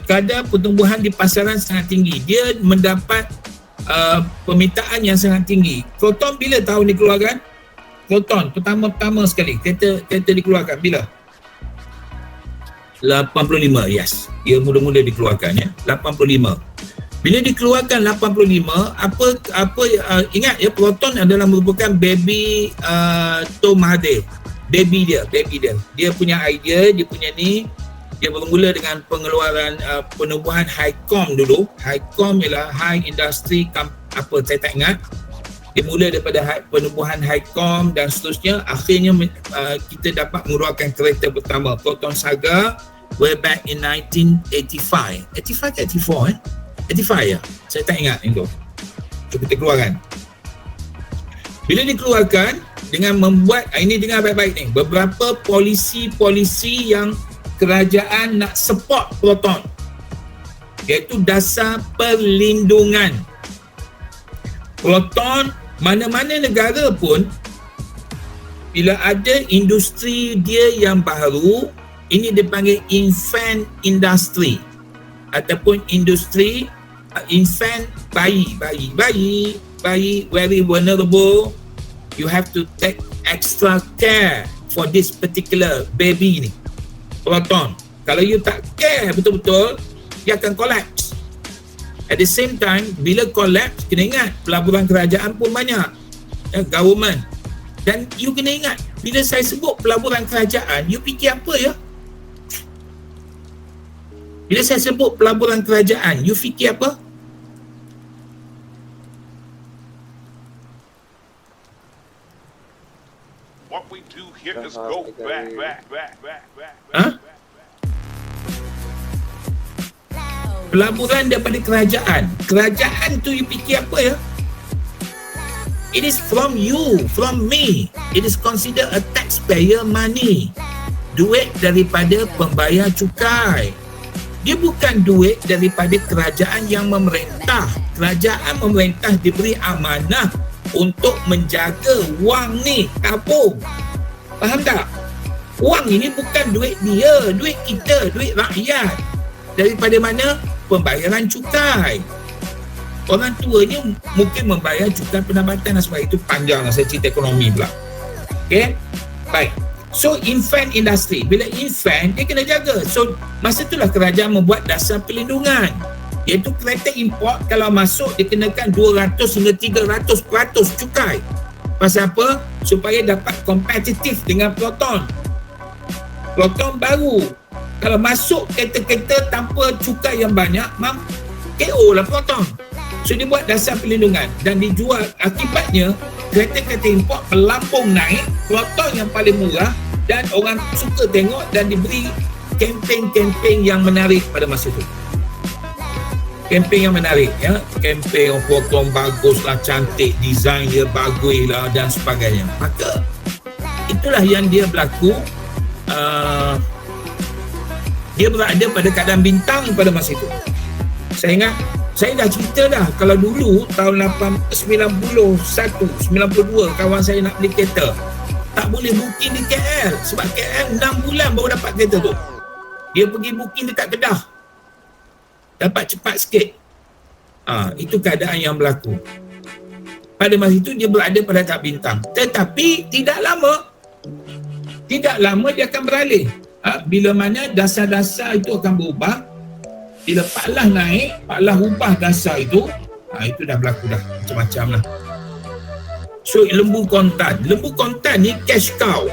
kadar pertumbuhan di pasaran sangat tinggi. Dia mendapat permintaan yang sangat tinggi. Proton bila tahun dikeluarkan? Proton pertama sekali kereta dikeluarkan bila? 85, yes. Dia mula-mula dikeluarkan, ya. 85. Bila dikeluarkan 85, ingat ya, Proton adalah merupakan baby Tom Mahathir. Baby dia. Dia punya idea, dia punya ni. Dia bermula dengan pengeluaran penubuhan HICOM dulu. HICOM ialah High Industry saya tak ingat. Dia mula daripada penubuhan HICOM dan seterusnya. Akhirnya kita dapat mengeluarkan kereta pertama, Proton Saga, way back in 1985. 85 ke 84 85 ya? Saya tak ingat itu. So kita keluarkan. Bila dikeluarkan, dengan membuat, ini dengar baik-baik ni, beberapa polisi yang kerajaan nak support Proton, iaitu dasar perlindungan. Proton, mana-mana negara pun, bila ada industri dia yang baru, ini dipanggil infant industry ataupun industri infant bayi very vulnerable. You have to take extra care for this particular baby ni, Proton. Kalau you tak care betul-betul, dia akan collapse. At the same time, bila collapse, kena ingat pelaburan kerajaan pun banyak, government. Dan you kena ingat, bila saya sebut pelaburan kerajaan, you fikir apa ya? Bila saya sebut pelaburan kerajaan, you fikir apa? What we do here is go back. Pelaburan daripada kerajaan. Kerajaan tu you fikir apa ya? It is from you, from me. It is considered a taxpayer money. Duit daripada pembayar cukai. Dia bukan duit daripada kerajaan yang memerintah. Kerajaan memerintah diberi amanah untuk menjaga wang ni, tabung. Faham tak? Wang ini bukan duit dia, duit kita, duit rakyat. Daripada mana? Pembayaran cukai. Orang tuanya mungkin membayar cukai pendapatan dan sebagainya. Itu panjang lah, saya cerita ekonomi pula. Okay? Baik. So, infant industry. Bila infant, dia kena jaga. So, masa itulah kerajaan membuat dasar perlindungan. Iaitu kereta import kalau masuk dia kenakan 200 hingga 300% cukai. Pasal apa? Supaya dapat kompetitif dengan Proton. Proton baru. Kalau masuk kereta-kereta tanpa cukai yang banyak, KO lah Proton. So dia buat dasar perlindungan dan dijual. Akibatnya kereta-kereta import melambung naik, Proton yang paling murah dan orang suka tengok dan diberi kempen-kempen yang menarik pada masa itu. Kempen yang menarik, ya. Kempen yang Proton bagus lah, cantik, design dia bagus lah dan sebagainya. Maka itulah yang dia berlaku. Dia berada pada keadaan bintang pada masa itu. Saya ingat, saya dah cerita dah, kalau dulu tahun 91, 92 kawan saya nak beli kereta, tak boleh booking di KL sebab KL 6 bulan baru dapat kereta tu. Dia pergi booking dekat Kedah, dapat cepat sikit. Itu keadaan yang berlaku. Pada masa itu dia berada pada tahap bintang. Tetapi tidak lama dia akan beralih. Bila mana dasar-dasar itu akan berubah. Bila Pak Lah naik, Pak Lah ubah dasar itu, itu dah berlaku dah macam-macam lah. So lembu kontan ni cash cow.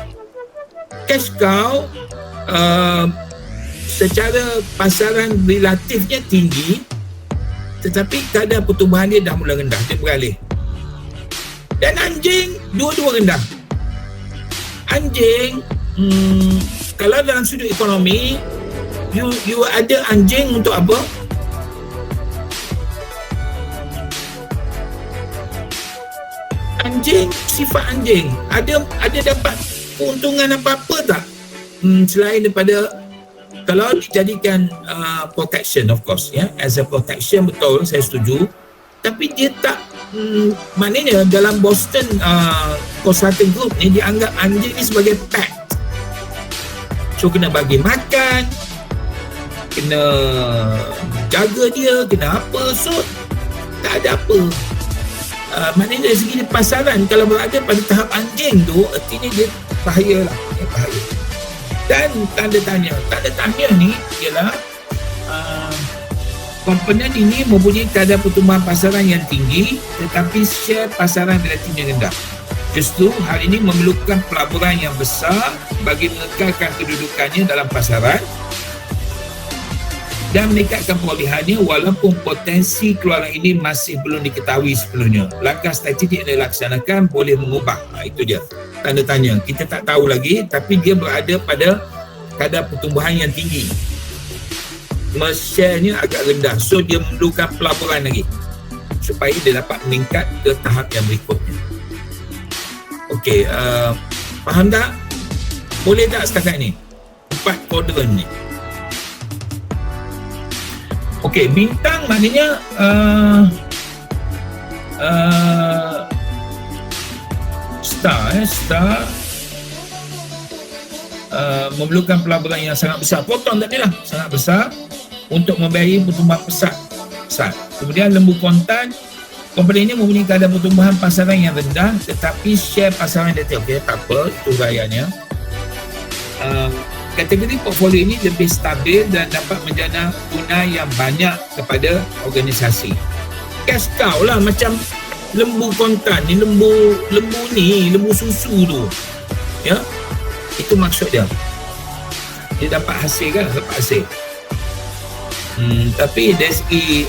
Cash cow secara pasaran relatifnya tinggi, tetapi kadar pertumbuhan dia dah mula rendah, dia beralih. Dan anjing dua-dua rendah. Anjing kalau dalam sudut ekonomi, you ada anjing untuk apa? Anjing, sifat anjing ada dapat keuntungan apa-apa tak? Selain daripada kalau dijadikan protection, of course, ya, as a protection, betul, saya setuju. Tapi dia tak, maknanya dalam Boston Consulting Group ni dianggap anjing ni sebagai pet. So kena bagi makan, kena jaga dia, kena apa. So tak ada apa. Maknanya dari segi pasaran, kalau berada pada tahap anjing tu, artinya dia bahaya lah, bahaya. Dan tanda tanya ni ialah komponen ini mempunyai kadar pertumbuhan pasaran yang tinggi tetapi share pasaran relatifnya rendah. Justru hal ini memerlukan pelaburan yang besar bagi mengekalkan kedudukannya dalam pasaran dan meningkatkan perolehannya walaupun potensi keluaran ini masih belum diketahui sebelumnya. Langkah strategik yang dilaksanakan boleh mengubah. Itu dia. Tanda tanya. Kita tak tahu lagi, tapi dia berada pada kadar pertumbuhan yang tinggi. Share-nya agak rendah. So dia memerlukan pelaburan lagi supaya dia dapat meningkat ke tahap yang berikutnya. Okey, faham tak? Boleh tak setakat ni? 4 kuadran ni. Okey, bintang maknanya star memerlukan pelaburan yang sangat besar. Proton tadi lah, sangat besar untuk membiayai pertumbuhan pesat. Kemudian lembu kontan, komponen ini mempunyai kadar pertumbuhan pasaran yang rendah tetapi share pasaran dia tinggi. Okey, tak apa, itu uraiannya. Kategori portfolio ini lebih stabil dan dapat menjana tunai yang banyak kepada organisasi. Cash cow lah, macam lembu kontan ni, lembu susu tu. Ya, itu maksud dia. Dia dapat hasil kan? Dapat hasil. Tapi dari segi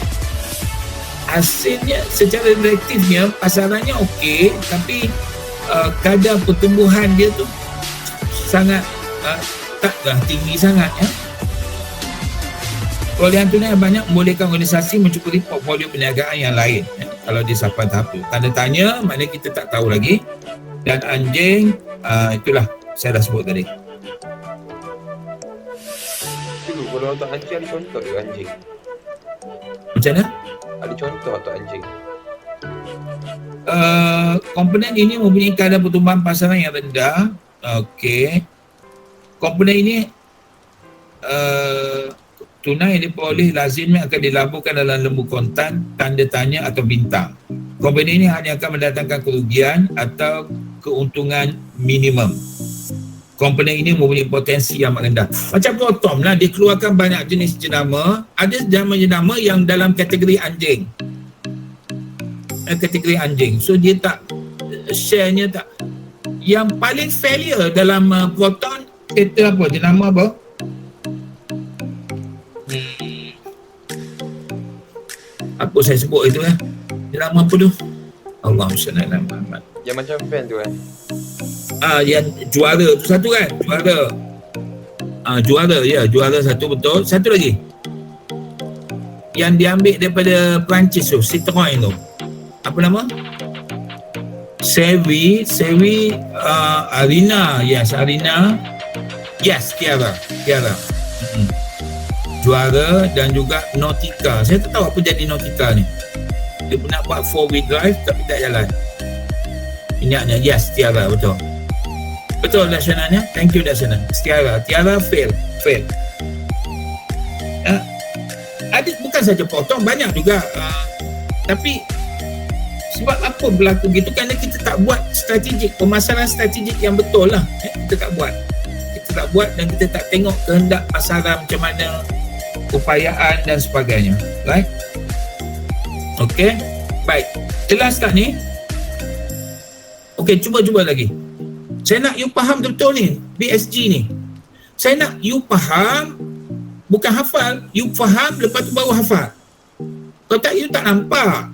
hasilnya secara relatifnya pasarannya okey, tapi kadar pertumbuhan dia tu sangat taklah tinggi sangat, ya. Perolehan tunai yang banyak membolehkan organisasi mencukuri portfolio perniagaan yang lain, ya. Kalau dia sampai tahap tu, tanda tanya maknanya kita tak tahu lagi. Dan anjing, itulah saya dah sebut tadi. Kalau untuk anjing, ada contoh ke anjing? Macam mana? Ada contoh untuk anjing? Komponen ini mempunyai kadar pertumbuhan pasaran yang rendah. Okey. Komponen ini tunai yang diperoleh lazimnya akan dilaburkan dalam lembu kontan, tanda tanya atau bintang. Komponen ini hanya akan mendatangkan kerugian atau keuntungan minimum. Komponen ini mempunyai potensi yang rendah. Macam proton lah, dia keluarkan banyak jenis jenama. Ada jenama yang dalam kategori anjing. Kategori anjing. So dia tak, share-nya tak. Yang paling failure dalam proton, kata apa? Jenama apa? Apa saya sebut itu kan? Jenama apa tu? Allahumma salli ala Muhammad. Yang macam fan tu kan? Yang juara tu satu kan? Juara satu, betul. Satu lagi yang diambil daripada Perancis tu, Citroën tu, apa nama? Sevi Arina. Yes, Tiara. Juara. Dan juga Nautica. Saya tak tahu apa jadi Nautica ni. Dia pernah buat 4-wheel drive tapi tak jalan minyaknya. Yes, Tiara, betul Daksananya. Thank you Daksana. Tiara fail. Ada bukan saja potong, banyak juga. Tapi sebab apa berlaku gitu? Kerana kita tak buat pemasaran strategik yang betul lah. Kita tak buat dan kita tak tengok kehendak pasaran macam mana, upayaan dan sebagainya. Right? Okey. Baik. Jelas tak ni? Okey, cuba lagi. Saya nak you faham betul ni, BSG ni. Saya nak you faham bukan hafal, you faham lepas tu baru hafal. Kalau tak, you tak nampak.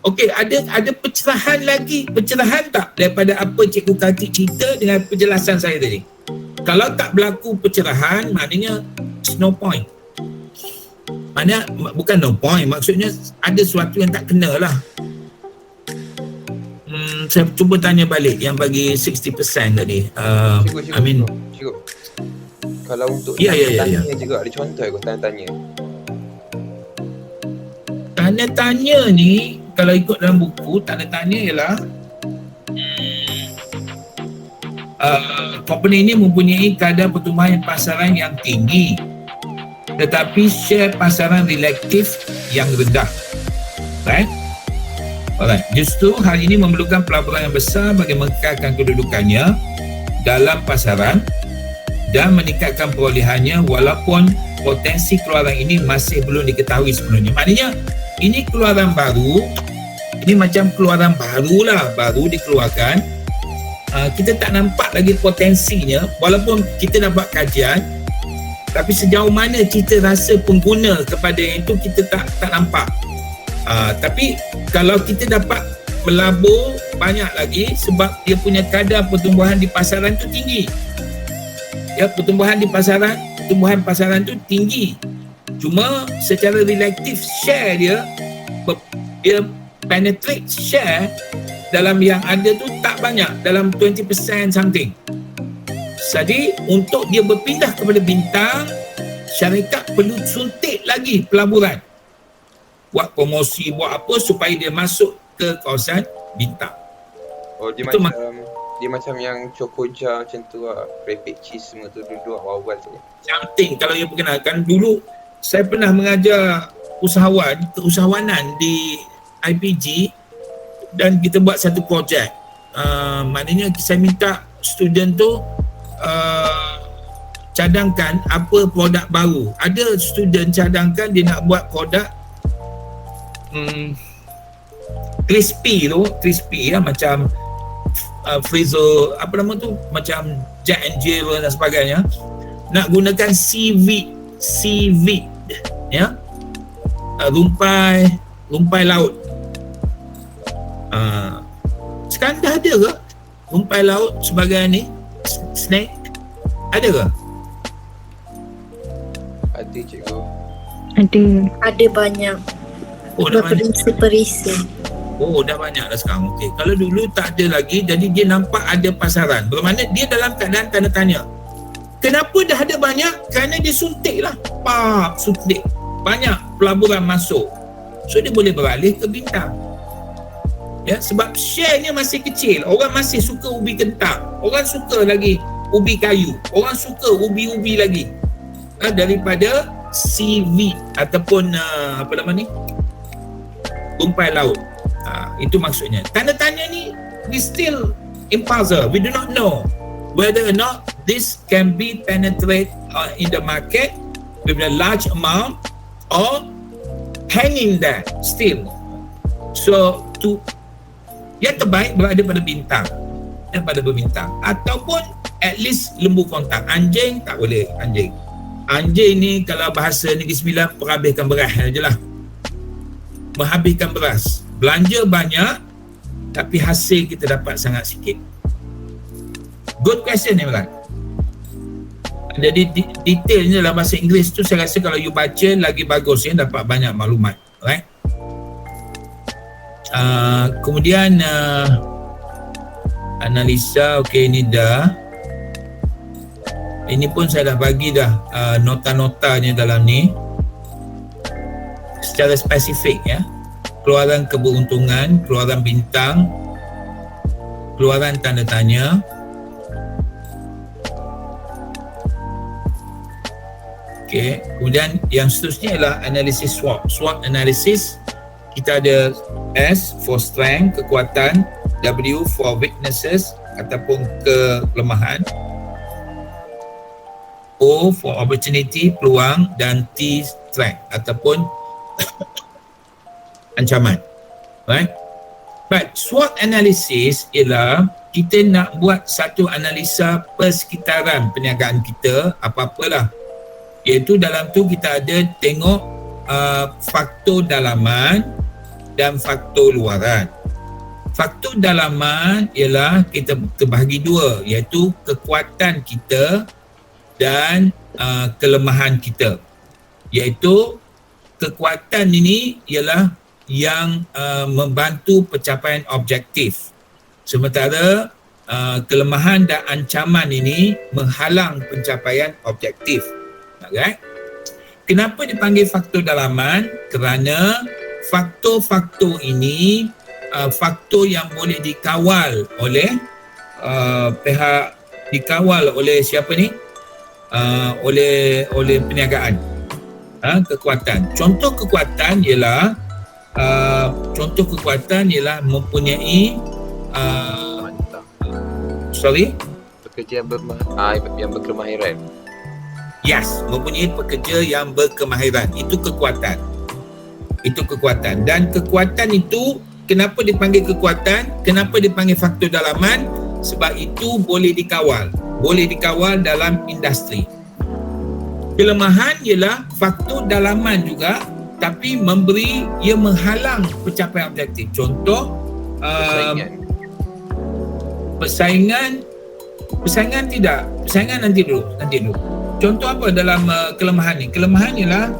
Okey, ada pencerahan lagi, pencerahan tak daripada apa Cikgu Kartik cerita dengan penjelasan saya tadi? Kalau tak berlaku pencerahan, maknanya it's no point. Maknanya bukan no point, maksudnya ada sesuatu yang tak kena lah. Saya cuba tanya balik yang bagi 60% tadi. Cikgu. Kalau untuk tanya juga ada contoh aku tanya-tanya. Tanya-tanya ni kalau ikut dalam buku, tanya-tanya ialah company ini mempunyai kadar pertumbuhan pasaran yang tinggi tetapi share pasaran relatif yang rendah. Right? Alright. Justru hal ini memerlukan pelaburan yang besar bagi mengekalkan kedudukannya dalam pasaran dan meningkatkan perolehannya walaupun potensi keluaran ini masih belum diketahui sebelumnya. Maknanya ini keluaran baru, ini macam keluaran baru lah, baru dikeluarkan. Kita tak nampak lagi potensinya walaupun kita dah buat kajian, tapi sejauh mana cita rasa pengguna kepada yang itu kita tak nampak. Tapi kalau kita dapat melabur banyak lagi sebab dia punya kadar pertumbuhan di pasaran tu tinggi. Ya, pertumbuhan pasaran tu tinggi. Cuma secara relatif share dia penetrate share dalam yang ada tu tak banyak, dalam 20% something. Jadi untuk dia berpindah kepada bintang, syarikat perlu suntik lagi pelaburan. Buat promosi, buat apa supaya dia masuk ke kawasan bintang. Oh, dia macam yang Chocoja macam tu lah, rapid cheese semua tu duduk awal-awal tu. Something, kalau you perkenalkan, dulu saya pernah mengajar keusahawanan di IPG dan kita buat satu projek. Maknanya saya minta student tu cadangkan apa produk baru. Ada student cadangkan dia nak buat produk crispy lah, macam freezer, apa nama tu, macam Jack and Jill dan sebagainya, nak gunakan seaweed ya, rumpai laut. Sekarang dah ada ke rumpai laut sebagai ni snack? Ada ke? Ada, cikgu. Ada banyak. Oh, dah banyak. Perisi. Oh, dah banyak dah sekarang. Okey. Kalau dulu tak ada lagi, jadi dia nampak ada pasaran. Bermakna dia dalam keadaan tanda tanya. Kenapa dah ada banyak? Kerana dia suntik lah. Suntik. Banyak pelaburan masuk. So dia boleh beralih ke bintang. Ya, sebab share-nya masih kecil. Orang masih suka ubi kentang. Orang suka lagi ubi kayu. Orang suka ubi-ubi lagi. Daripada seaweed ataupun apa nama ni? Rumpai laut. Itu maksudnya. Tanda tanya ni, we still in puzzle. We do not know whether or not this can be penetrate in the market with a large amount or hanging there still. So yang terbaik berada pada bintang, ataupun at least lembu kontak. Anjing tak boleh. Anjing ni kalau bahasa Negeri Sembilan, penghabiskan beras je lah. Menghabiskan beras, belanja banyak tapi hasil kita dapat sangat sikit. Good question ni, Milan. Jadi detailnya dalam bahasa Inggeris tu saya rasa kalau you baca lagi bagus ya, dapat banyak maklumat, right? Kemudian analisa, okey, ini dah. Ini pun saya dah bagi dah nota-notanya dalam ni secara spesifik ya. Keluaran keberuntungan, keluaran bintang, keluaran tanda tanya. Okey, kemudian yang seterusnya ialah analisis SWOT. SWOT analysis, kita ada S for strength, kekuatan, W for weaknesses ataupun kelemahan, O for opportunity, peluang, dan T threat ataupun ancaman. Right? But SWOT analysis ialah kita nak buat satu analisa persekitaran perniagaan kita, apa-apalah, iaitu dalam tu kita ada tengok faktor dalaman dan faktor luaran. Faktor dalaman ialah kita terbahagi dua, iaitu kekuatan kita dan kelemahan kita. Iaitu kekuatan ini ialah yang membantu pencapaian objektif. Sementara kelemahan dan ancaman ini menghalang pencapaian objektif. Alright? Kenapa dipanggil faktor dalaman? Kerana faktor-faktor ini faktor yang boleh dikawal oleh dikawal oleh siapa ni? Oleh perniagaan. Kekuatan. Contoh kekuatan ialah mempunyai pekerja yang berkemahiran. Yes, mempunyai pekerja yang berkemahiran. Itu kekuatan. Dan kekuatan itu, kenapa dipanggil kekuatan? Kenapa dipanggil faktor dalaman? Sebab itu boleh dikawal. Boleh dikawal dalam industri. Kelemahan ialah faktor dalaman juga, tapi ia menghalang pencapaian objektif. Contoh, persaingan tidak. Persaingan nanti dulu. Contoh apa dalam kelemahan ni? Kelemahan ialah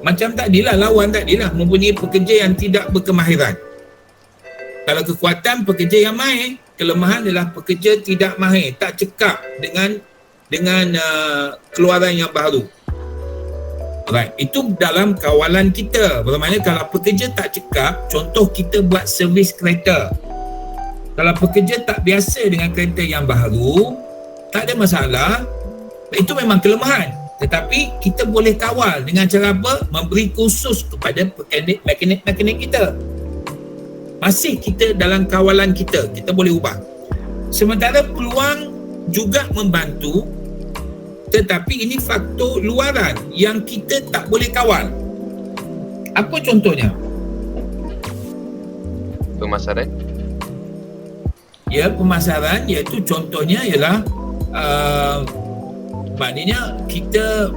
macam tadilah, lawan tadilah mempunyai pekerja yang tidak berkemahiran. Kalau kekuatan, pekerja yang mahir. Kelemahan adalah pekerja tidak mahir, tak cekap dengan keluaran yang baru. Alright, itu dalam kawalan kita. Bermakna kalau pekerja tak cekap, contoh kita buat servis kereta. Kalau pekerja tak biasa dengan kereta yang baru, tak ada masalah. Itu memang kelemahan. Tetapi kita boleh kawal dengan cara apa? Memberi kursus kepada mekanik kita. Masih kita dalam kawalan kita boleh ubah. Sementara peluang juga membantu, tetapi ini faktor luaran yang kita tak boleh kawal. Apa contohnya? Pemasaran. Ya, pemasaran, iaitu contohnya ialah maknanya kita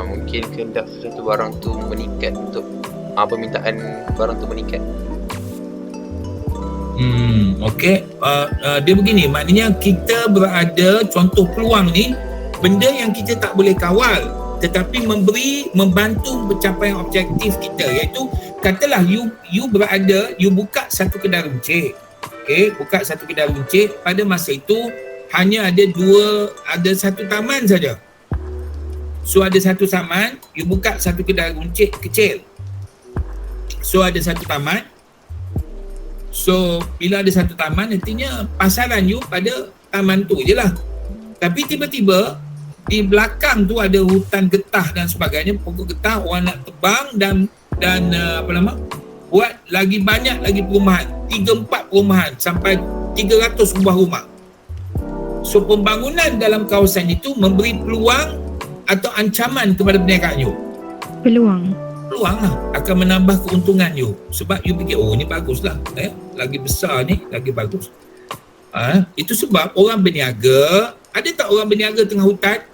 mungkin kehendak sesuatu barang tu meningkat, untuk permintaan barang tu meningkat. Okey, dia begini, maknanya kita berada, contoh peluang ni, benda yang kita tak boleh kawal, tetapi membantu pencapaian objektif kita, iaitu katalah you berada, you buka satu kedai runcit. Okey, buka satu kedai runcit, pada masa itu hanya ada satu taman saja. So ada satu taman, you buka satu kedai runcit kecil. So ada satu taman. So bila ada satu taman, nantinya pasaran you pada taman tu je lah. Tapi tiba-tiba di belakang tu ada hutan getah dan sebagainya, pokok getah, orang nak tebang dan buat lagi banyak lagi perumahan, 3-4 perumahan sampai 300 buah rumah. So pembangunan dalam kawasan itu memberi peluang atau ancaman kepada perniagaan you? Peluang lah, akan menambah keuntungan you. Sebab you fikir, oh ni bagus lah, lagi besar ni, lagi bagus. Itu sebab orang berniaga, ada tak orang berniaga tengah hutan?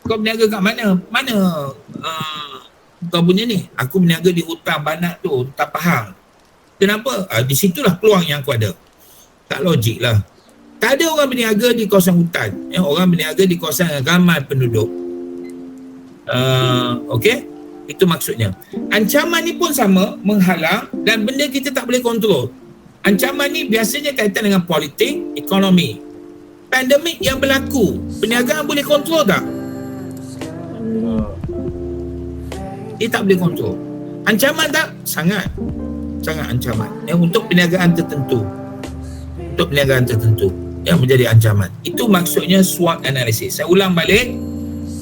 Kau berniaga kat mana? Kau punya ni, aku berniaga di hutan Banak tu, hutan Pahang. Kenapa? Di situlah peluang yang aku ada. Tak logik lah. Tak ada orang berniaga di kawasan hutan. Orang berniaga di kawasan ramai penduduk. Okey? Itu maksudnya. Ancaman ni pun sama, menghalang, dan benda kita tak boleh kontrol. Ancaman ni biasanya kaitan dengan politik, ekonomi. Pandemik yang berlaku, perniagaan boleh kontrol tak? Dia tak boleh kontrol. Ancaman tak? Sangat ancaman. Untuk perniagaan tertentu. Yang menjadi ancaman. Itu maksudnya SWOT analysis. Saya ulang balik.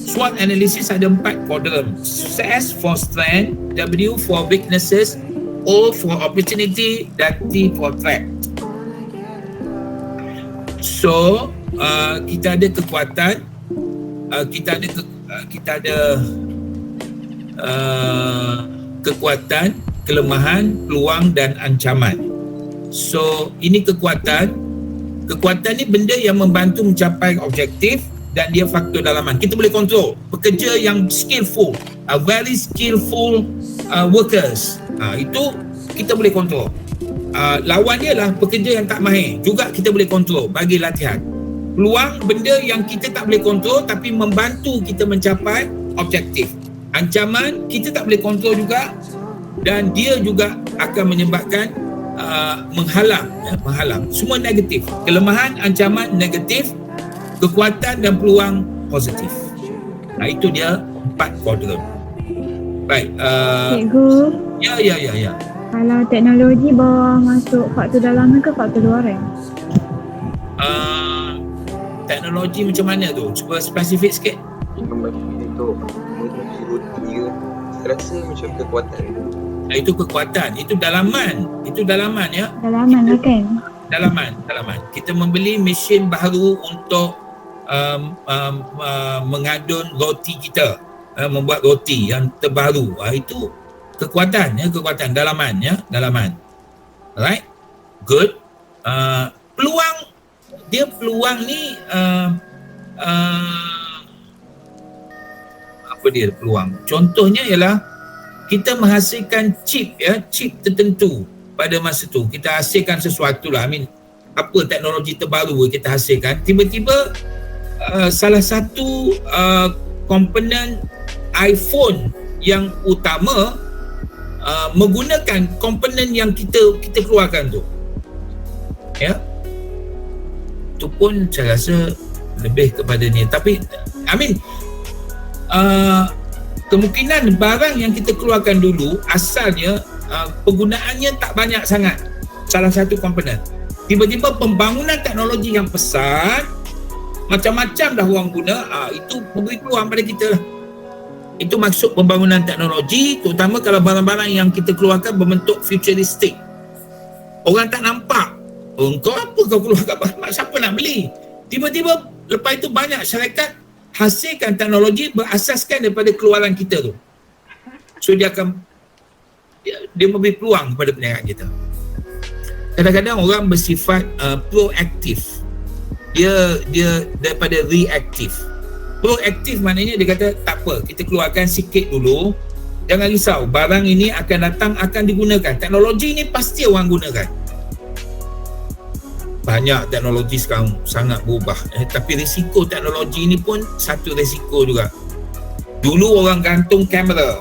SWOT analysis ada 4 quadrant. S for strength, W for weaknesses, O for opportunity, dan T for threat. So, kita ada kekuatan, kita ada kekuatan, kelemahan, peluang dan ancaman. So ini kekuatan ni benda yang membantu mencapai objektif dan dia faktor dalaman. Kita boleh kontrol. Pekerja yang skillful, very skillful workers, itu kita boleh kontrol. Lawan dia lah pekerja yang tak mahir, juga kita boleh kontrol bagi latihan. Peluang, benda yang kita tak boleh kontrol tapi membantu kita mencapai objektif. Ancaman, kita tak boleh kontrol juga dan dia juga akan menyebabkan menghalang. Semua negatif. Kelemahan, ancaman negatif, kekuatan dan peluang positif. Itu dia 4 kuadran. Baik. Cikgu, Ya. kalau teknologi bawa masuk faktor dalaman ke faktor luaran? Teknologi macam mana tu? Cuba spesifik sikit. Untuk menuju roti ke, saya rasa macam kekuatan. Itu kekuatan. Itu dalaman ya. Dalaman lah kan? Dalaman. Kita membeli mesin baru untuk mengadun roti kita, membuat roti yang terbaru. Itu kekuatan dalaman. Alright, good. Peluang ni apa dia peluang? Contohnya ialah kita menghasilkan chip tertentu pada masa tu. Kita hasilkan sesuatu lah, apa teknologi terbaru kita hasilkan, tiba-tiba salah satu komponen iPhone yang utama menggunakan komponen yang kita keluarkan tu. Ya. Itu pun saya rasa lebih kepada ni. Tapi kemungkinan barang yang kita keluarkan dulu asalnya penggunaannya tak banyak sangat, salah satu komponen. Tiba-tiba pembangunan teknologi yang besar, macam-macam dah orang guna, itu memberi peluang pada kita lah. Itu maksud pembangunan teknologi, terutama kalau barang-barang yang kita keluarkan berbentuk futuristik. Orang tak nampak, kau apa kau keluarkan barang, siapa nak beli? Tiba-tiba lepas itu banyak syarikat hasilkan teknologi berasaskan daripada keluaran kita tu. So dia memberi peluang kepada perniagaan kita. Kadang-kadang orang bersifat proaktif. Dia daripada reaktif. Proaktif maknanya dia kata tak apa, kita keluarkan sikit dulu, jangan risau, barang ini akan datang, akan digunakan. Teknologi ini pasti orang gunakan. Banyak teknologi sekarang sangat berubah, tapi risiko teknologi ini pun satu risiko juga. Dulu orang gantung kamera,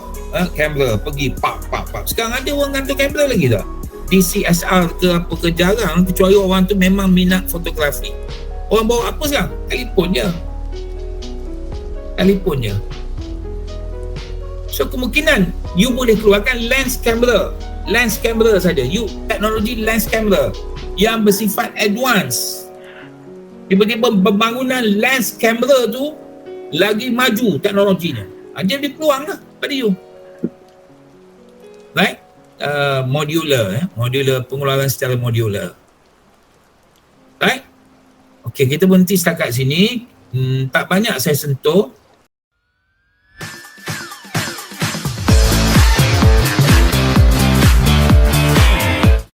pergi pak. Sekarang ada orang gantung kamera lagi tak? Di CSR ke apa ke jarang, kecuali orang tu memang minat fotografi. Orang bawa apa sekarang? Telefon je. So kemungkinan you boleh keluarkan lens kamera saja. Teknologi lens kamera yang bersifat advance. Tiba-tiba pembangunan lens kamera tu lagi maju teknologinya. Dia ada peluang lah pada you. Right? Modular, pengeluaran secara modular. Right? Okey, kita berhenti setakat sini. Tak banyak saya sentuh.